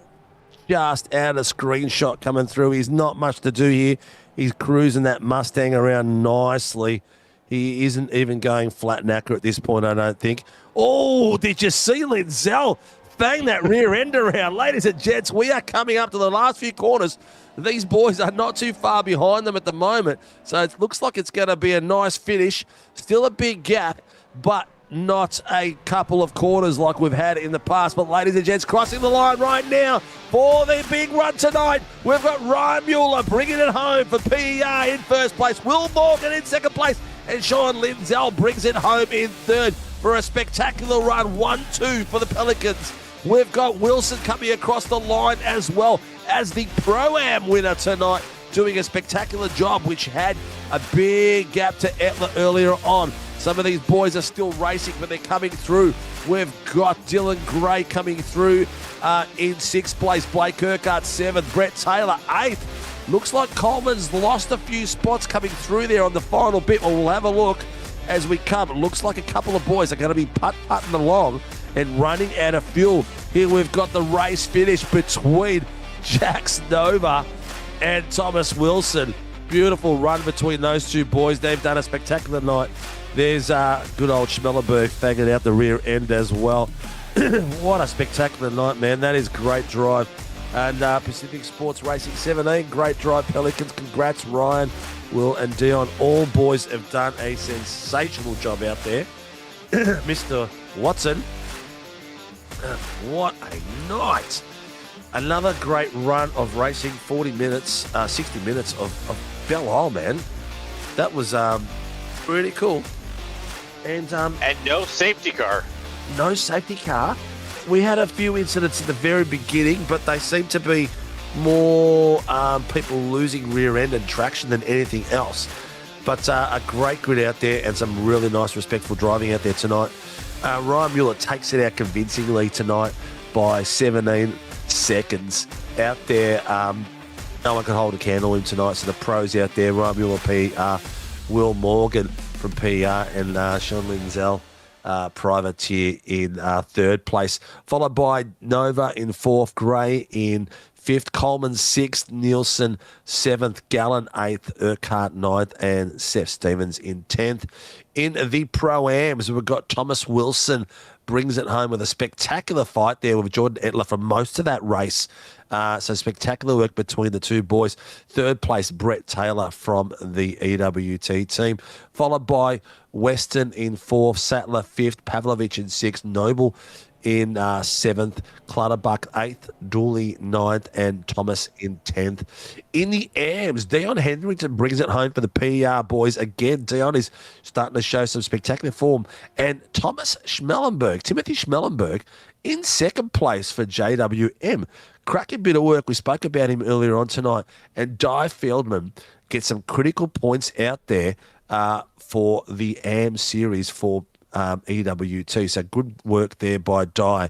just out of screenshot coming through. He's not much to do here. He's cruising that Mustang around nicely. He isn't even going flat knacker at this point, I don't think. Oh, did you see Lindsell bang that rear end around? Ladies and gents, we are coming up to the last few corners. These boys are not too far behind them at the moment. So it looks like it's going to be a nice finish. Still a big gap, but not a couple of quarters like we've had in the past. But ladies and gents, crossing the line right now for the big run tonight. We've got Ryan Mueller bringing it home for PER in first place. Will Morgan in second place. And Sean Lindsell brings it home in third for a spectacular run. 1-2 for the Pelicans. We've got Wilson coming across the line as well as the Pro-Am winner tonight, doing a spectacular job, which had a big gap to Etler earlier on. Some of these boys are still racing, but they're coming through. We've got Dylan Gray coming through in sixth place. Blake Urquhart, seventh. Brett Taylor, eighth. Looks like Coleman's lost a few spots coming through there on the final bit. Well, we'll have a look as we come. It looks like a couple of boys are going to be putt-putting along and running out of fuel. Here we've got the race finish between Jax Nova and Thomas Wilson. Beautiful run between those two boys. They've done a spectacular night. There's good old Schmellenberg fanging out the rear end as well. What a spectacular night, man. That is great drive. And Pacific Sports Racing 17, great drive, Pelicans. Congrats, Ryan, Will, and Dion. All boys have done a sensational job out there. Mr. Watson, what a night. Another great run of racing, 40 minutes, 60 minutes of Belle Isle, man. That was pretty cool. And no safety car. No safety car. We had a few incidents at the very beginning, but they seem to be more people losing rear end and traction than anything else. But a great grid out there and some really nice, respectful driving out there tonight. Ryan Mueller takes it out convincingly tonight by 17 seconds out there. No one can hold a candle to him tonight. So the pros out there, Ryan Mueller, PR, Will Morgan from PR, and Sean Lindsell, privateer in third place, followed by Nova in fourth, Gray in fifth, Coleman sixth, Nielsen seventh, Gallen eighth, Urquhart ninth, and Seth Stevens in 10th. In the Pro-Ams, we've got Thomas Wilson brings it home with a spectacular fight there with Jordan Etler for most of that race. So spectacular work between the two boys. Third place, Brett Taylor from the EWT team, followed by Weston in fourth, Sattler fifth, Pavlovich in sixth, Noble in seventh, Clutterbuck eighth, Dooley ninth, and Thomas in 10th. In the AMs, Dion Hendrington brings it home for the PER boys. Again, Dion is starting to show some spectacular form. And Timothy Schmellenberg, in second place for JWM. Cracking bit of work. We spoke about him earlier on tonight. And Di Feldman gets some critical points out there for the AM series for EWT. So good work there by Di.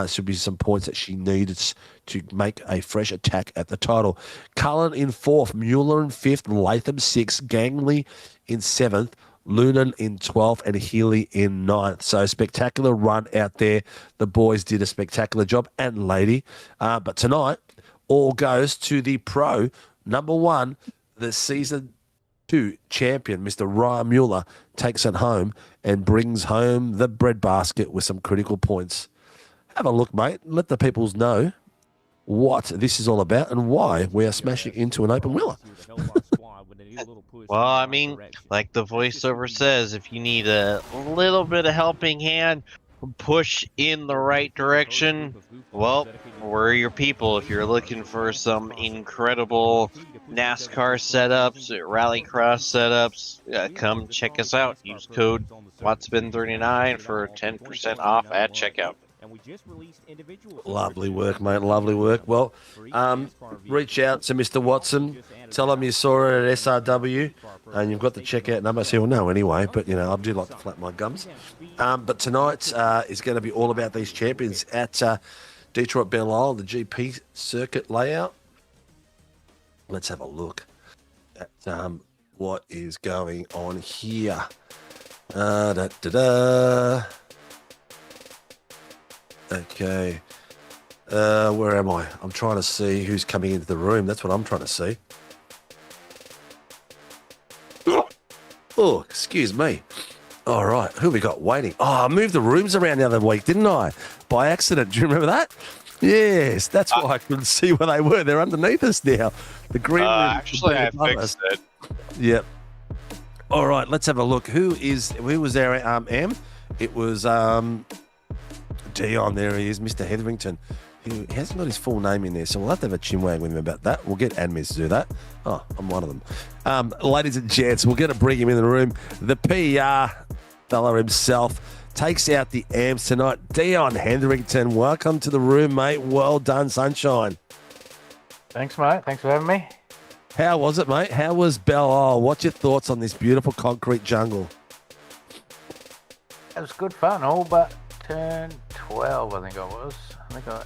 Should be some points that she needed to make a fresh attack at the title. Cullen in fourth, Mueller in fifth, Latham sixth, Gangley in seventh, Lunan in 12th, and Healy in 9th. So spectacular run out there. The boys did a spectacular job, and lady. But tonight, all goes to the pro number one, the season 2 champion, Mr. Ryan Mueller, takes it home and brings home the breadbasket with some critical points. Have a look, mate. Let the peoples know what this is all about and why we are smashing into an open wheeler. Well, I mean, like the voiceover says, if you need a little bit of helping hand, push in the right direction, well, we're your people. If you're looking for some incredible NASCAR setups, rallycross setups, come check us out. Use code WATSPIN39 for 10% off at checkout. Lovely work, mate. Lovely work. Well, reach out to Mr. Watson. Tell him you saw it at SRW, and you've got the checkout number. So he'll know anyway. But I do like to flap my gums. But tonight is going to be all about these champions at Detroit Belle Isle, the GP circuit layout. Let's have a look at what is going on here. Okay. Where am I? I'm trying to see who's coming into the room. That's what I'm trying to see. Oh, excuse me. All right. Who we got waiting? Oh, I moved the rooms around the other week, didn't I? By accident. Do you remember that? Yes. That's why I couldn't see where they were. They're underneath us now. The green room. Actually, I fixed it. Yep. All right. Let's have a look. Who was our AM? It was Dion. There he is, Mr. Hetherington. He hasn't got his full name in there, so we'll have to have a chinwag with him about that. We'll get admins to do that. Oh, I'm one of them. Ladies and gents, we're going to bring him in the room. The PR fella himself takes out the AMs tonight. Dion Hetherington, welcome to the room, mate. Well done, sunshine. Thanks, mate. Thanks for having me. How was it, mate? How was Belle Isle? What's your thoughts on this beautiful concrete jungle? It was good fun, all but turn 12, I think I was. I think I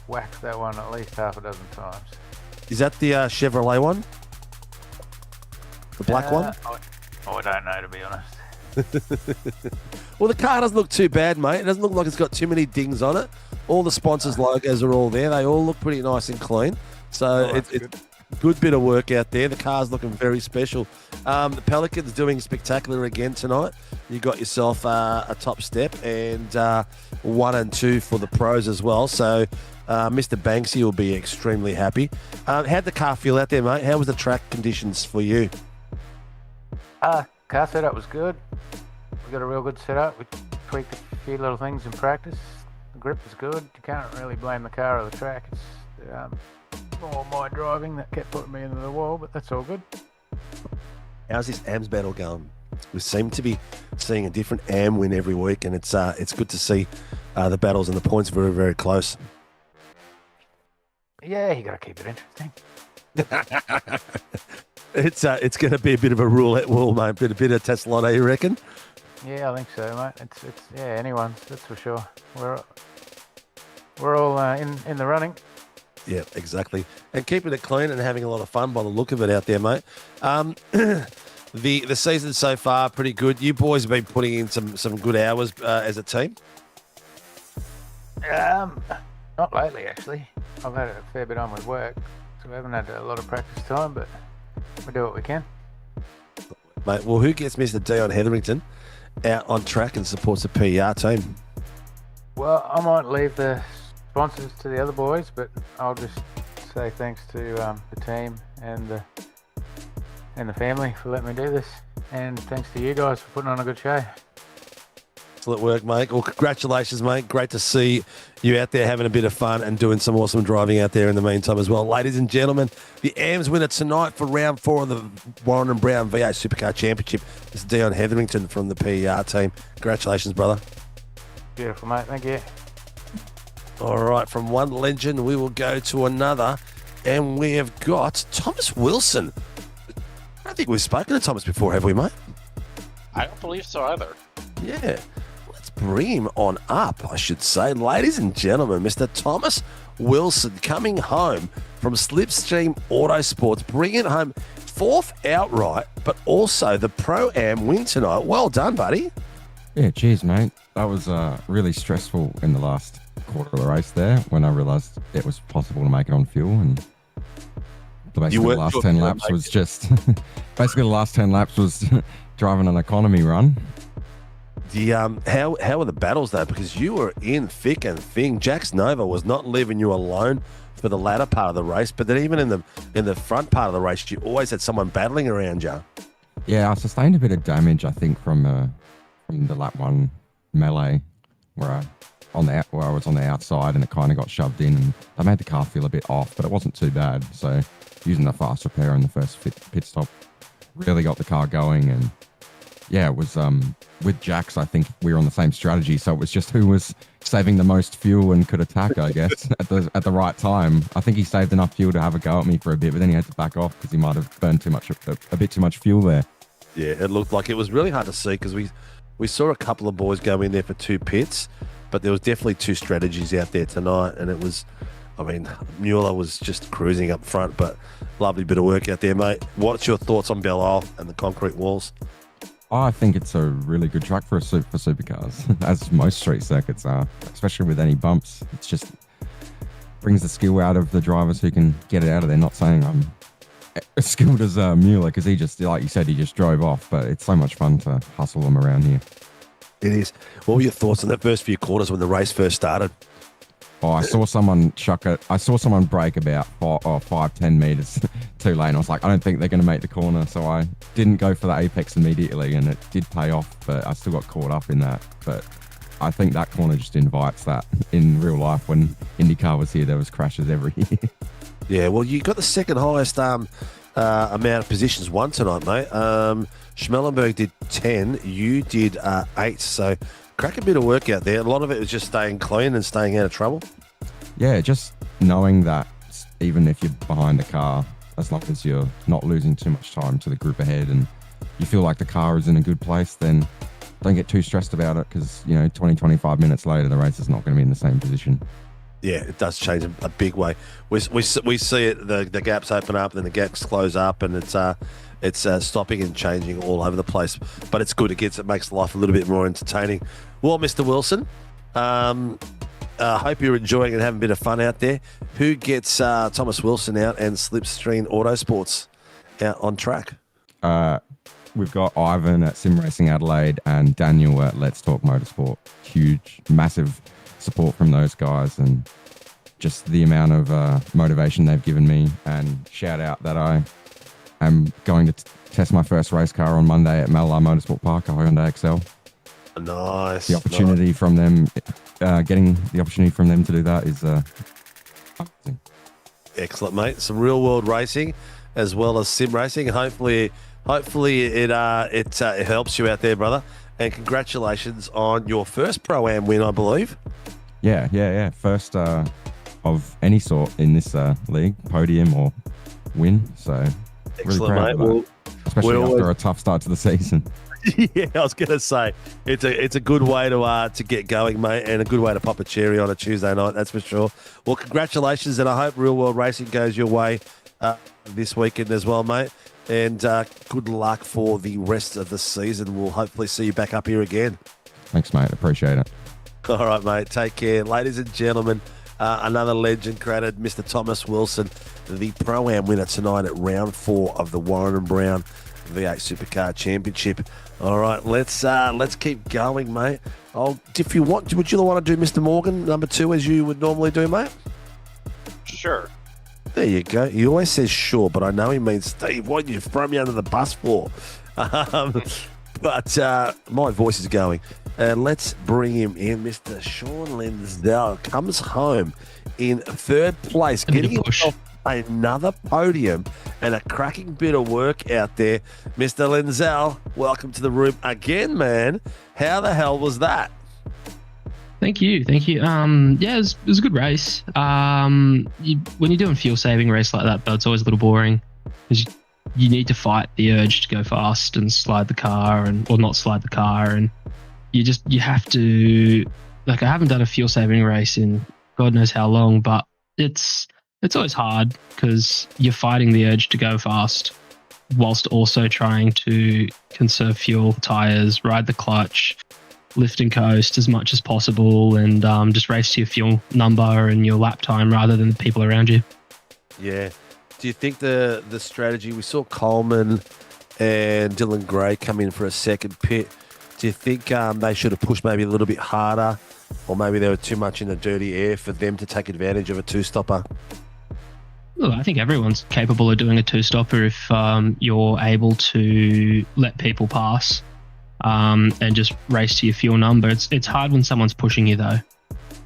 whacked that one at least half a dozen times. Is that the Chevrolet one? The black one? I don't know, to be honest. Well, the car doesn't look too bad, mate. It doesn't look like it's got too many dings on it. All the sponsors' logos are all there. They all look pretty nice and clean. So it's a good bit of work out there. The car's looking very special. The Pelicans doing spectacular again tonight. You got yourself a top step and 1 and 2 for the pros as well. So Mr. Banksy will be extremely happy. How'd the car feel out there, mate? How was the track conditions for you? Car setup was good. We got a real good setup. We tweaked a few little things in practice. The grip was good. You can't really blame the car or the track. It's more my driving that kept putting me into the wall, but that's all good. How's this AMS battle going? We seem to be seeing a different AM win every week, and it's good to see the battles and the points very, very close. Yeah, you got to keep it interesting. It's going to be a bit of a roulette wheel, mate. A bit of Tesla, you reckon? Yeah, I think so, mate. It's anyone's, that's for sure. We're all in the running. Yeah, exactly. And keeping it clean and having a lot of fun by the look of it out there, mate. The season so far, pretty good. You boys have been putting in some good hours as a team? Not lately, actually. I've had a fair bit on with work, so we haven't had a lot of practice time, but we do what we can. Mate, well, who gets Mr. Dion Hetherington out on track and supports the PR team? Well, I might leave the sponsors to the other boys, but I'll just say thanks to the team and the family for letting me do this, and thanks to you guys for putting on a good show. Excellent work, mate. Well, congratulations, mate. Great to see you out there having a bit of fun and doing some awesome driving out there in the meantime as well. Ladies and gentlemen, the AMS winner tonight for round 4 of the Warren and Brown V8 Supercar Championship is Dion Hetherington from the PR team. Congratulations, brother. Beautiful, mate. Thank you. All right, from one legend, we will go to another, and we have got Thomas Wilson. I don't think we've spoken to Thomas before, have we, mate? I don't believe so either. Yeah. Let's bring him on up, I should say. Ladies and gentlemen, Mr. Thomas Wilson coming home from Slipstream Autosports, bringing home 4th outright, but also the Pro-Am win tonight. Well done, buddy. Yeah, cheers, mate. That was really stressful in the last quarter of the race there when I realised it was possible to make it on fuel, and basically the last 10 laps was just basically the last 10 laps was driving an economy run. The how were the battles though? Because you were in thick and thin. Jax Nova was not leaving you alone for the latter part of the race, but then even in the front part of the race, you always had someone battling around you. Yeah, I sustained a bit of damage, I think, from the lap 1 melee where I was on the outside and it kind of got shoved in, and I made the car feel a bit off, but it wasn't too bad. So using the fast repair in the first pit stop really got the car going, and yeah, it was with Jax. I think we were on the same strategy, so it was just who was saving the most fuel and could attack, I guess, at the right time. I think he saved enough fuel to have a go at me for a bit, but then he had to back off because he might have burned a bit too much fuel there. Yeah, it looked like it was really hard to see because we saw a couple of boys go in there for 2 pits, but there was definitely 2 strategies out there tonight, and it was, I mean, Mueller was just cruising up front, but lovely bit of work out there, mate. What's your thoughts on Belle Isle and the concrete walls? I think it's a really good track for supercars, as most street circuits are, especially with any bumps. It's just brings the skill out of the drivers who can get it out of there. Not saying I'm as skilled as Mueller, because he just, like you said, he just drove off, but it's so much fun to hustle them around here. It is. What were your thoughts on the first few quarters when the race first started? Oh, I saw someone chuck it. I saw someone break about 5-10 meters too late. And I was like, I don't think they're going to make the corner. So I didn't go for the apex immediately, and it did pay off, but I still got caught up in that. But I think that corner just invites that. In real life, when IndyCar was here, there was crashes every year. Yeah, well, you got the second highest amount of positions won tonight, mate. Schmellenberg did 10. You did 8. So crack a bit of work out there. A lot of it was just staying clean and staying out of trouble. Yeah, just knowing that even if you're behind the car, as long as you're not losing too much time to the group ahead and you feel like the car is in a good place, then don't get too stressed about it, because, 20-25 minutes later, the race is not going to be in the same position. Yeah, it does change a big way. We see it, the gaps open up, then the gaps close up, and it's stopping and changing all over the place. But it's good. It makes life a little bit more entertaining. Well, Mr. Wilson, hope you're enjoying and having a bit of fun out there. Who gets Thomas Wilson out and Slipstream Autosports out on track? We've got Ivan at Sim Racing Adelaide and Daniel at Let's Talk Motorsport. Huge, massive support from those guys, and just the amount of motivation they've given me. And shout out that I am going to test my first race car on Monday at Malala Motorsport Park, a Hyundai Excel. Nice. The opportunity from them, getting the opportunity from them to do that is amazing. Excellent, mate. Some real world racing as well as sim racing. Hopefully it helps you out there, brother. And congratulations on your first Pro-Am win, I believe. Yeah. First of any sort in this league, podium or win. So excellent, really proud mate. of that. Especially after a tough start to the season. Yeah, I was going to say it's a good way to get going, mate, and a good way to pop a cherry on a Tuesday night. That's for sure. Well, congratulations, and I hope Real World Racing goes your way this weekend as well, mate. And good luck for the rest of the season. We'll hopefully see you back up here again. Thanks, mate. Appreciate it. All right, mate. Take care. Ladies and gentlemen, another legend created, Mr. Thomas Wilson, the Pro-Am winner tonight at round 4 of the Warren and Brown V8 Supercar Championship. All right, let's keep going, mate. If you want, would you want to do Mr. Morgan, number 2, as you would normally do, mate? Sure. There you go. He always says sure, but I know he means, Steve, what you throw me under the bus for? But my voice is going. Let's bring him in. Mr. Sean Lenzdell comes home in 3rd place, getting himself another podium and a cracking bit of work out there. Mr. Lenzdell, welcome to the room again, man. How the hell was that? Thank you. Yeah, it was a good race. When you're doing fuel saving race like that, though, it's always a little boring because you need to fight the urge to go fast and slide the car, or not slide the car, and you have to. Like, I haven't done a fuel saving race in God knows how long, but it's always hard because you're fighting the urge to go fast whilst also trying to conserve fuel, tires, ride the clutch, lift and coast as much as possible, and just race to your fuel number and your lap time rather than the people around you. Yeah. Do you think the strategy, we saw Coleman and Dylan Gray come in for a second pit. Do you think they should have pushed maybe a little bit harder, or maybe they were too much in the dirty air for them to take advantage of a 2-stopper? Well, I think everyone's capable of doing a 2-stopper if you're able to let people pass. And just race to your fuel number. It's hard when someone's pushing you, though.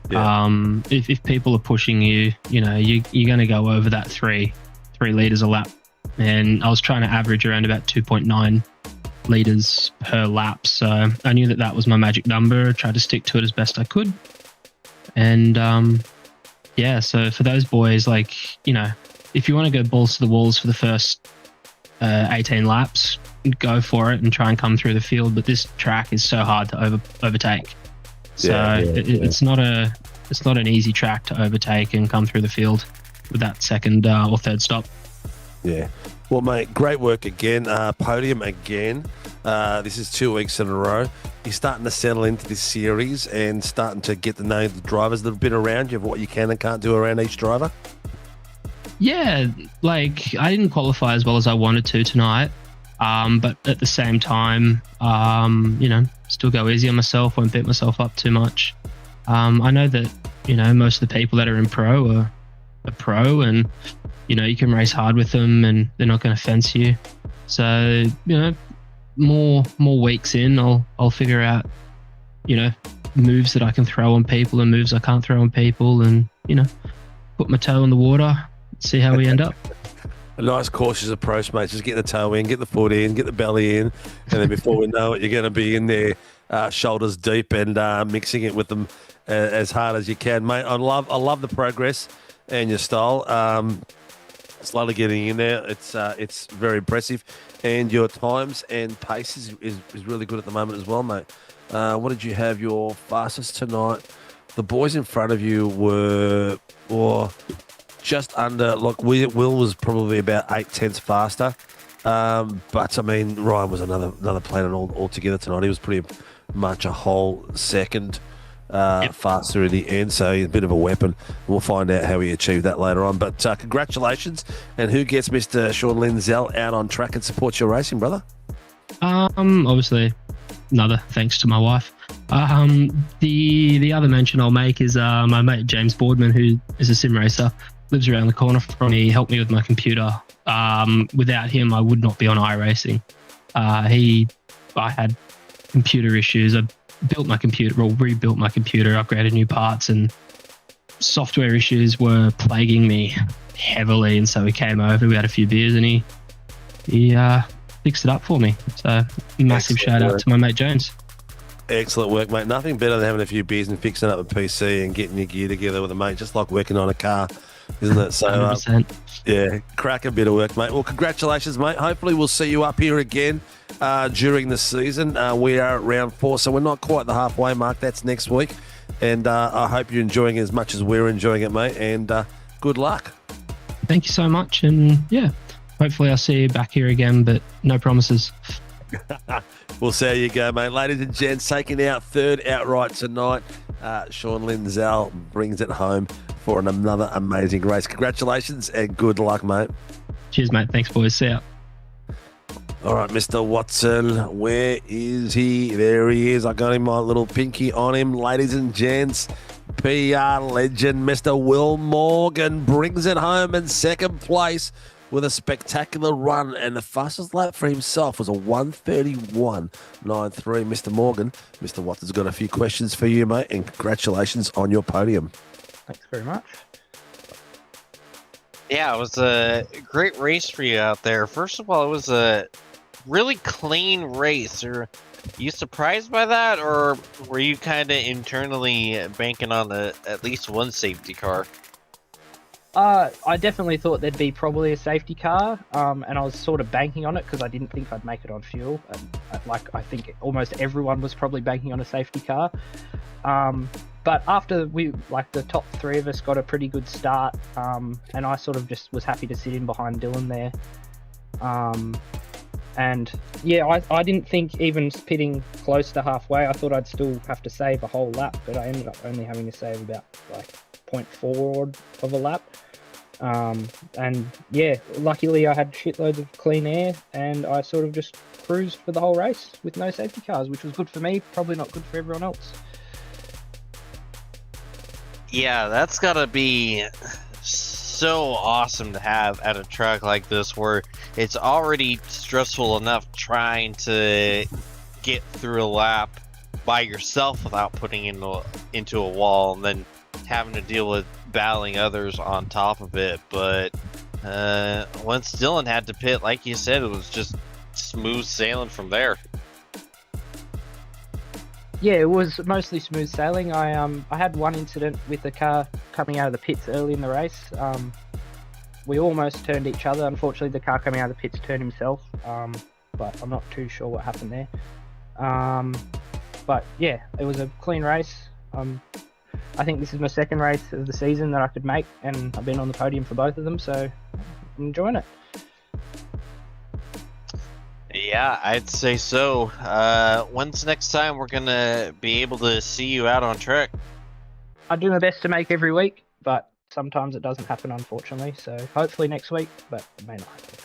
Yeah. If people are pushing you, you're going to go over that 3 litres a lap. And I was trying to average around about 2.9 liters per lap. So I knew that was my magic number. I tried to stick to it as best I could. And yeah, so for those boys, like, you know, if you want to go balls to the walls for the first 18 laps, go for it and try and come through the field. But this track is so hard to overtake. So it's not an easy track to overtake and come through the field with that second or third stop. Yeah. Well, mate, great work again. Podium again. This is 2 weeks in a row. You're starting to settle into this series and starting to get to know the drivers that have been around you, of what you can and can't do around each driver. Yeah, like I didn't qualify as well as I wanted to tonight. But at the same time, you know, still go easy on myself, won't beat myself up too much. I know that, you know, most of the people that are in pro are pro, and, you know, you can race hard with them and they're not going to fence you. So, you know, more weeks in, I'll figure out, you know, moves that I can throw on people and moves I can't throw on people, and, you know, put my toe in the water, see how we end up. A nice cautious approach, mate. Just get the toe in, get the foot in, get the belly in, and then before we know it, you're going to be in there, shoulders deep, and mixing it with them as hard as you can, mate. I love the progress and your style. Slowly getting in there. It's very impressive, and your times and pace is really good at the moment as well, mate. What did you have your fastest tonight? The boys in front of you were just under, like, Will was probably about 8/10 faster. But I mean, Ryan was another planet altogether tonight. He was pretty much a whole second faster in the end, so he's a bit of a weapon. We'll find out how he achieved that later on. But congratulations. And who gets Mr. Sean Lindsell out on track and supports your racing, brother? Obviously, another thanks to my wife. The other mention I'll make is my mate James Boardman, who is a sim racer, lives around the corner from me. He helped me with my computer. Without him, I would not be on iRacing. I had computer issues. I built my computer, or rebuilt my computer, upgraded new parts, and software issues were plaguing me heavily. And so he came over, we had a few beers, and he fixed it up for me. So massive shout out to my mate James. Excellent work, mate. Nothing better than having a few beers and fixing up a PC and getting your gear together with a mate, just like working on a car, isn't it? So, 100%. Yeah, crack a bit of work, mate. Well, congratulations, mate. Hopefully we'll see you up here again during the season. We are at round 4, so we're not quite the halfway mark. That's next week. And I hope you're enjoying it as much as we're enjoying it, mate. And good luck. Thank you so much. And yeah, hopefully I'll see you back here again, but no promises. We'll see how you go, mate. Ladies and gents, taking out third outright tonight. Sean Lindsell brings it home for another amazing race. Congratulations and good luck, mate. Cheers, mate. Thanks, boys. See ya. All right, Mr. Watson, where is he? There he is. I got him, my little pinky on him. Ladies and gents, PR legend, Mr. Will Morgan brings it home in second place with a spectacular run, and the fastest lap for himself was a 1:31.93. Mr. Morgan, Mr. Watson's got a few questions for you, mate, and congratulations on your podium. Thanks very much. Yeah, it was a great race for you out there. First of all, it was a really clean race. Are you surprised by that, or were you kind of internally banking on at least one safety car? I definitely thought there'd be probably a safety car, and I was sort of banking on it because I didn't think I'd make it on fuel. And I think almost everyone was probably banking on a safety car. But after the top three of us got a pretty good start, and I sort of just was happy to sit in behind Dylan there. And yeah, I didn't think even pitting close to halfway, I thought I'd still have to save a whole lap, but I ended up only having to save about 0.4 of a lap. And yeah, luckily I had shitloads of clean air, and I sort of just cruised for the whole race with no safety cars, which was good for me, probably not good for everyone else. Yeah, that's gotta be so awesome to have at a track like this, where it's already stressful enough trying to get through a lap by yourself without putting into a wall, and then having to deal with battling others on top of it. But once Dylan had to pit, like you said, it was just smooth sailing from there. Yeah, it was mostly smooth sailing. I had one incident with the car coming out of the pits early in the race. We almost turned each other. Unfortunately, the car coming out of the pits turned himself. But I'm not too sure what happened there. But yeah, it was a clean race. I think this is my second race of the season that I could make, and I've been on the podium for both of them, so I'm enjoying it. Yeah, I'd say so. When's the next time we're gonna be able to see you out on track? I do my best to make every week, but sometimes it doesn't happen, unfortunately. So hopefully next week, but it may not happen.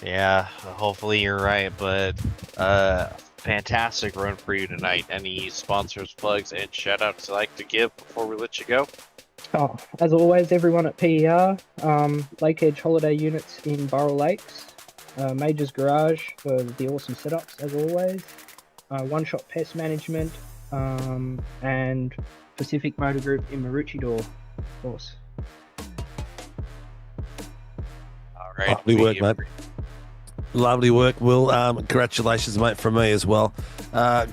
Yeah, hopefully you're right, but fantastic run for you tonight. Any sponsors, plugs, and shout-outs you'd like to give before we let you go? Oh, as always, everyone at PER, Lake Edge Holiday Units in Burrell Lakes, Major's Garage for the awesome setups, as always, One Shot Pest Management, and Pacific Motor Group in Maroochydore, of course. All right. Lovely work, mate. Lovely work, Will. Congratulations, mate, from me as well.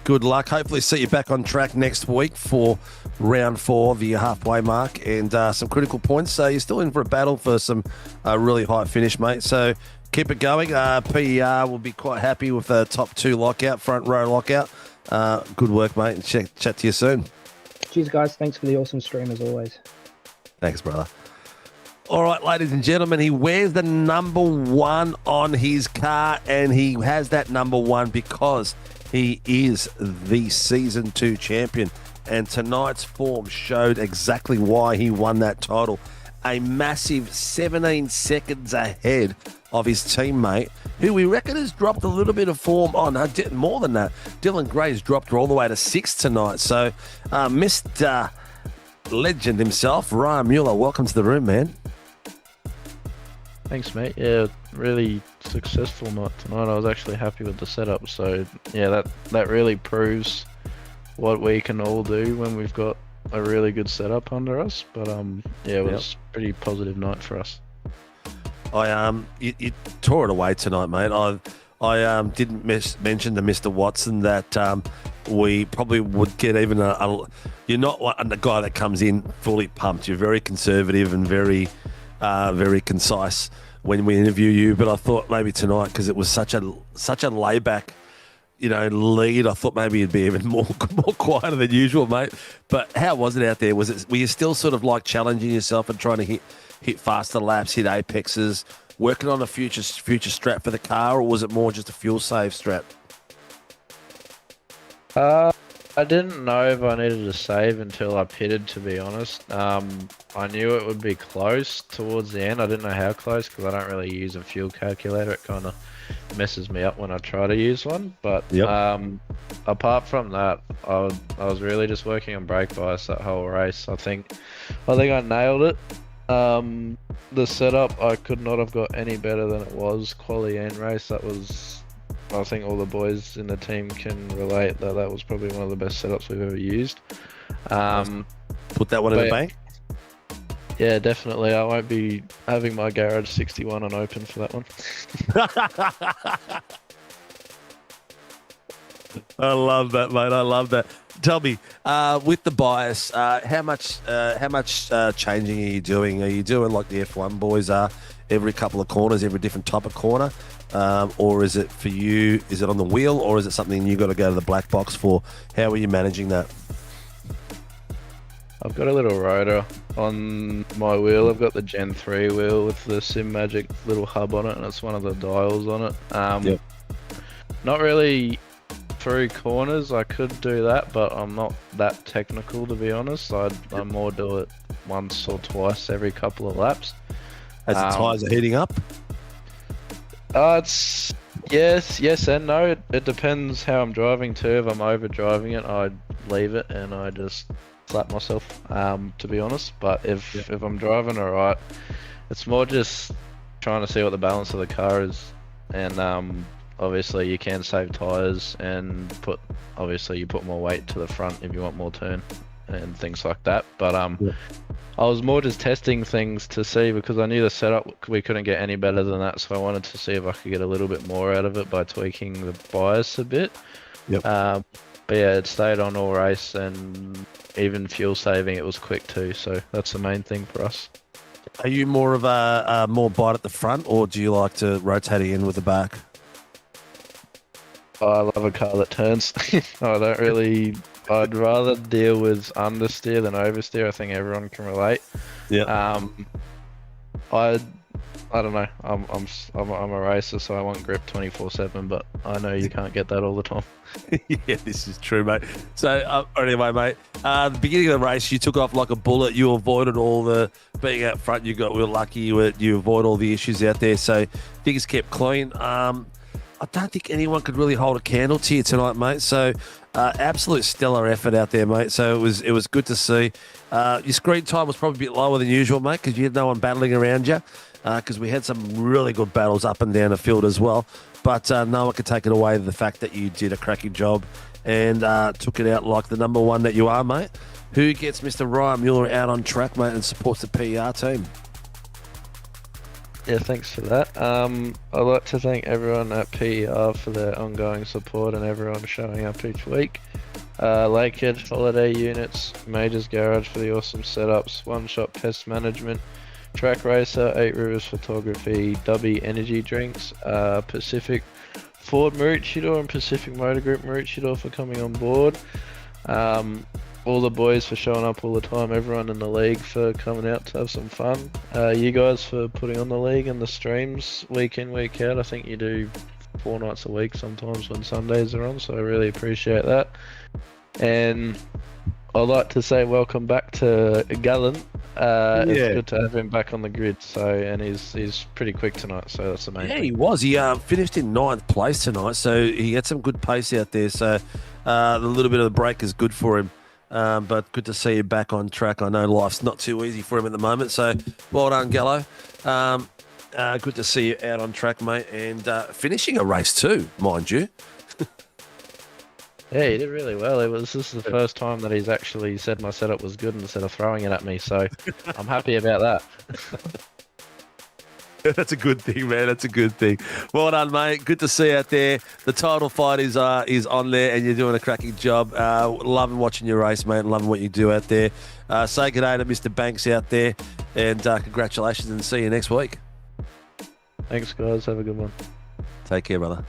Good luck. Hopefully see you back on track next week for round 4, the halfway mark, and some critical points. So you're still in for a battle for some really high finish, mate. So keep it going. PER will be quite happy with the top 2 lockout, front row lockout. Good work, mate, and chat to you soon. Cheers, guys. Thanks for the awesome stream, as always. Thanks, brother. All right, ladies and gentlemen, he wears the number 1 on his car, and he has that number 1 because he is the Season 2 champion. And tonight's form showed exactly why he won that title. A massive 17 seconds ahead of his teammate, who we reckon has dropped a little bit of form on. More than that, Dylan Gray's dropped all the way to 6th tonight. So, Mr. Legend himself, Ryan Mueller, welcome to the room, man. Thanks, mate. Yeah, really successful night tonight. I was actually happy with the setup. So, yeah, that really proves what we can all do when we've got a really good setup under us. But, yeah, it was a pretty positive night for us. You tore it away tonight, mate. I didn't mention to Mr. Watson that we probably would get even you're not a guy that comes in fully pumped. You're very conservative and very concise when we interview you. But I thought maybe tonight, because it was such a layback, lead, I thought maybe it'd be even more quieter than usual, mate. But how was it out there? Were you still sort of like challenging yourself and trying to hit faster laps, hit apexes, working on a future strat for the car, or was it more just a fuel save strat? I didn't know if I needed to save until I pitted, to be honest. I knew it would be close towards the end. I didn't know how close because I don't really use a fuel calculator. It kind of messes me up when I try to use one. But apart from that, I was really just working on brake bias that whole race. I think I nailed it. The setup, I could not have got any better than it was. Quali and race, that was, I think all the boys in the team can relate that was probably one of the best setups we've ever used. Put that one in the bank? Yeah, definitely. I won't be having my garage 61 on open for that one. I love that, mate. I love that. Tell me, with the bias, how much changing are you doing? Are you doing like the F1 boys are, every couple of corners, every different type of corner? Or is it for you, is it on the wheel, or is it something you got to go to the black box for? How are you managing that? I've got a little rotor on my wheel. I've got the Gen 3 wheel with the Sim Magic little hub on it, and it's one of the dials on it. Not really through corners. I could do that, but I'm not that technical, to be honest. I more do it once or twice every couple of laps. As the tyres are heating up? It's yes and no. It depends how I'm driving too. If I'm over driving it, I leave it and I just slap myself, to be honest. But if I'm driving alright, it's more just trying to see what the balance of the car is. And obviously you can save tyres and you put more weight to the front if you want more turn. and things like that. But I was more just testing things to see, because I knew the setup we couldn't get any better than that, so I wanted to see if I could get a little bit more out of it by tweaking the bias a bit. Yep. But yeah, it stayed on all race, and even fuel saving, it was quick too. So that's the main thing for us. Are you more of a more bite at the front, or do you like to rotate in with the back? I love a car that turns. I don't really. I'd rather deal with understeer than oversteer. I think everyone can relate. Yeah. I don't know. I'm a racer, so I want grip 24/7. But I know you can't get that all the time. Yeah, this is true, mate. So anyway, mate, the beginning of the race, you took off like a bullet. You avoided all the being out front. We were lucky. You avoid all the issues out there. So things kept clean. I don't think anyone could really hold a candle to you tonight, mate. So absolute stellar effort out there, mate. So it was good to see. Your screen time was probably a bit lower than usual, mate, because you had no one battling around you. Because we had some really good battles up and down the field as well. But no one could take it away the fact that you did a cracking job and took it out like the number one that you are, mate. Who gets Mr. Ryan Mueller out on track, mate, and supports the PR team? Yeah, thanks for that. I'd like to thank everyone at PER for their ongoing support and everyone showing up each week. Lakehead Holiday Units, Majors Garage for the awesome setups, One Shot Pest Management, Track Racer, 8 Rivers Photography, Dubby Energy Drinks, Pacific Ford Maroochydore and Pacific Motor Group Maroochydore for coming on board. All the boys for showing up all the time, everyone in the league for coming out to have some fun. You guys for putting on the league and the streams week in, week out. I think you do 4 nights a week sometimes when Sundays are on, so I really appreciate that. And I'd like to say welcome back to Gallen. It's good to have him back on the grid. So, and he's pretty quick tonight, so that's the main thing. He was. He finished in 9th place tonight, so he had some good pace out there. So a little bit of the break is good for him. But good to see you back on track. I know life's not too easy for him at the moment, so well done, Gallo. Good to see you out on track, mate, and finishing a race too, mind you. Yeah, he did really well. This is the first time that he's actually said my setup was good instead of throwing it at me, so I'm happy about that. That's a good thing, man. That's a good thing. Well done, mate. Good to see you out there. The title fight is on there, and you're doing a cracking job. Loving watching your race, mate. Loving what you do out there. Say good day to Mr. Banks out there, and congratulations, and see you next week. Thanks, guys. Have a good one. Take care, brother.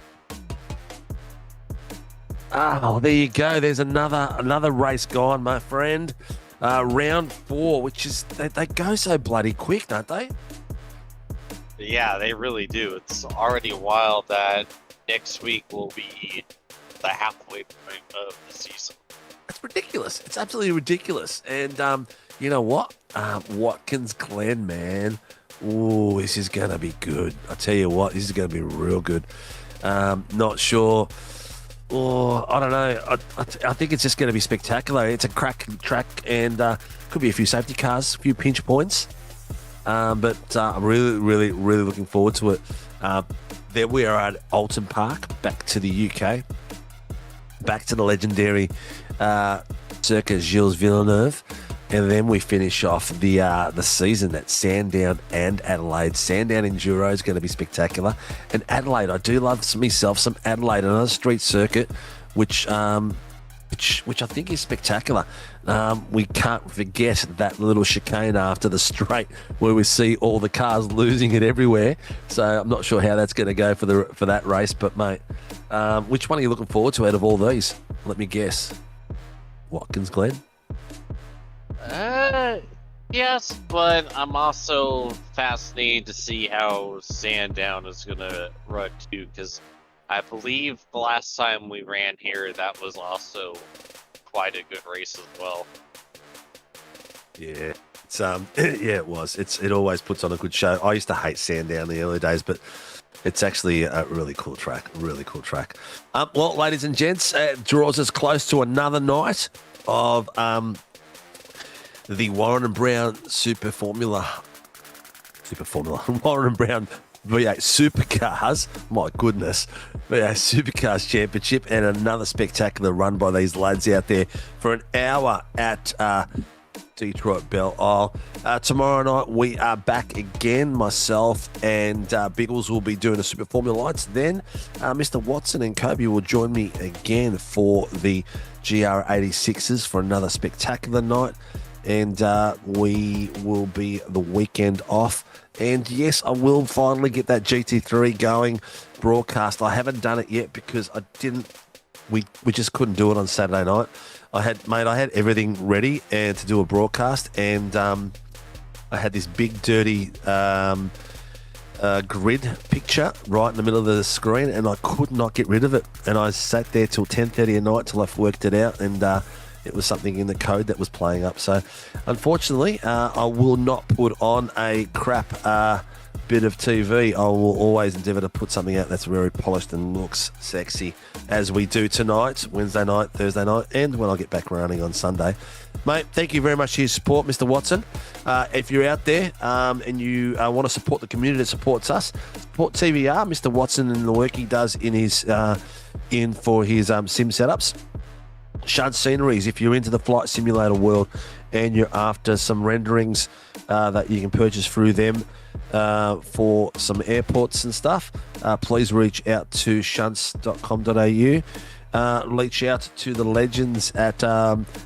Oh, there you go. There's another race gone, my friend. Round 4, which is they go so bloody quick, don't they? Yeah, they really do. It's already wild that next week will be the halfway point of the season. It's ridiculous. It's absolutely ridiculous. And you know what? Watkins Glen, man. Ooh, this is going to be good. I tell you what, this is going to be real good. Not sure. Oh, I don't know. I think it's just going to be spectacular. It's a cracking track, and could be a few safety cars, a few pinch points. But I'm really looking forward to it. There we are at Alton Park, back to the UK, back to the legendary Circuit Gilles Villeneuve, and then we finish off the season at Sandown and Adelaide. Sandown Enduro is going to be spectacular, and Adelaide, I do love myself some Adelaide, another street circuit, which I think is spectacular. We can't forget that little chicane after the straight where we see all the cars losing it everywhere. So I'm not sure how that's going to go for that race. But, mate, which one are you looking forward to out of all these? Let me guess. Watkins Glen? Yes, but I'm also fascinated to see how Sandown is going to run too, because I believe the last time we ran here, that was also quite a good race as well. Yeah, it's yeah, it was. It always puts on a good show. I used to hate Sandown in the early days, but it's actually a really cool track. Really cool track. Well, ladies and gents, it draws us close to another night of the Warren and Brown Super Formula. Warren and Brown V8 Supercars. My goodness. V8 Supercars Championship, and another spectacular run by these lads out there for an hour at Detroit Belle Isle. Tomorrow night we are back again. Myself and Biggles will be doing the Super Formula Lights. Then Mr. Watson and Kobe will join me again for the GR86s for another spectacular night. And we will be the weekend off. And yes, I will finally get that GT3 going broadcast. I haven't done it yet because we just couldn't do it on Saturday night. I had everything ready and to do a broadcast, and I had this big dirty grid picture right in the middle of the screen, and I could not get rid of it. And I sat there till 10:30 at night till I worked it out, and it was something in the code that was playing up. So unfortunately, I will not put on a crap bit of TV. I will always endeavour to put something out that's very polished and looks sexy, as we do tonight, Wednesday night, Thursday night, and when I get back running on Sunday. Mate, thank you very much for your support, Mr. Watson. If you're out there and you want to support the community that supports us, support TVR, Mr. Watson, and the work he does in his for his sim setups. Shud Sceneries, if you're into the flight simulator world and you're after some renderings that you can purchase through them for some airports and stuff, please reach out to shunts.com.au. Reach out to the legends at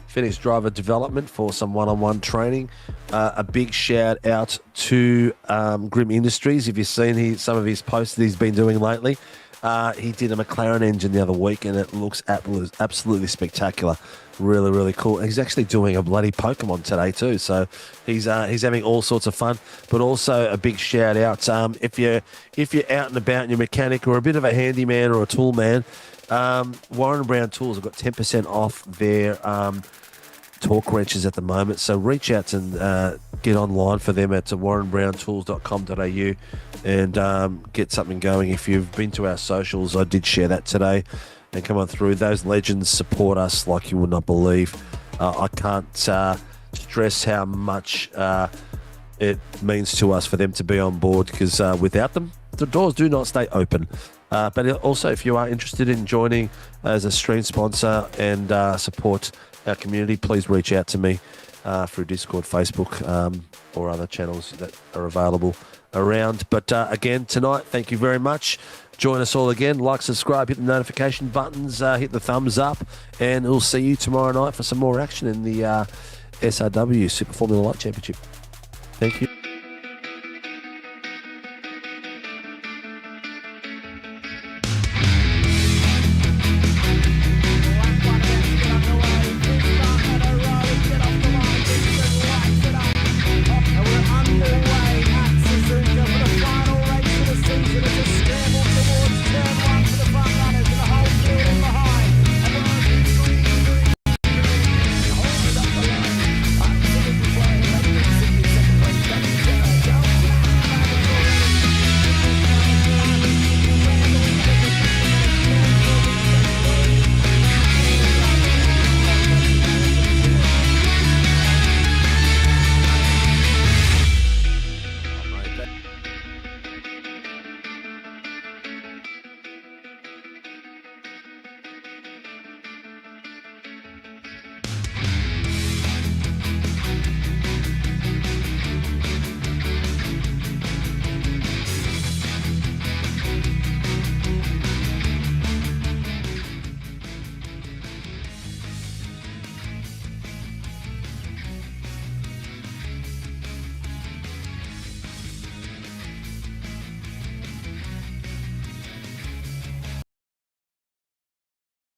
Phoenix Driver Development for some one-on-one training. A big shout out to Grim Industries. If you've seen some of his posts that he's been doing lately, he did a McLaren engine the other week, and it looks absolutely spectacular. Really, really cool. He's actually doing a bloody Pokemon today too, so he's having all sorts of fun. But also a big shout out if you're out and about and you're a mechanic or a bit of a handyman or a tool man, Warren Brown Tools have got 10% off their torque wrenches at the moment. So reach out and get online for them at warrenbrowntools.com.au and get something going. If you've been to our socials, I did share that today. And come on through. Those legends support us like you would not believe. I can't stress how much it means to us for them to be on board, because without them, the doors do not stay open. But also, if you are interested in joining as a stream sponsor and support our community, please reach out to me through Discord, Facebook, or other channels that are available around. But again, tonight, thank you very much. Join us all again. Like, subscribe, hit the notification buttons, hit the thumbs up, and we'll see you tomorrow night for some more action in the SRW Super Formula Light Championship. Thank you.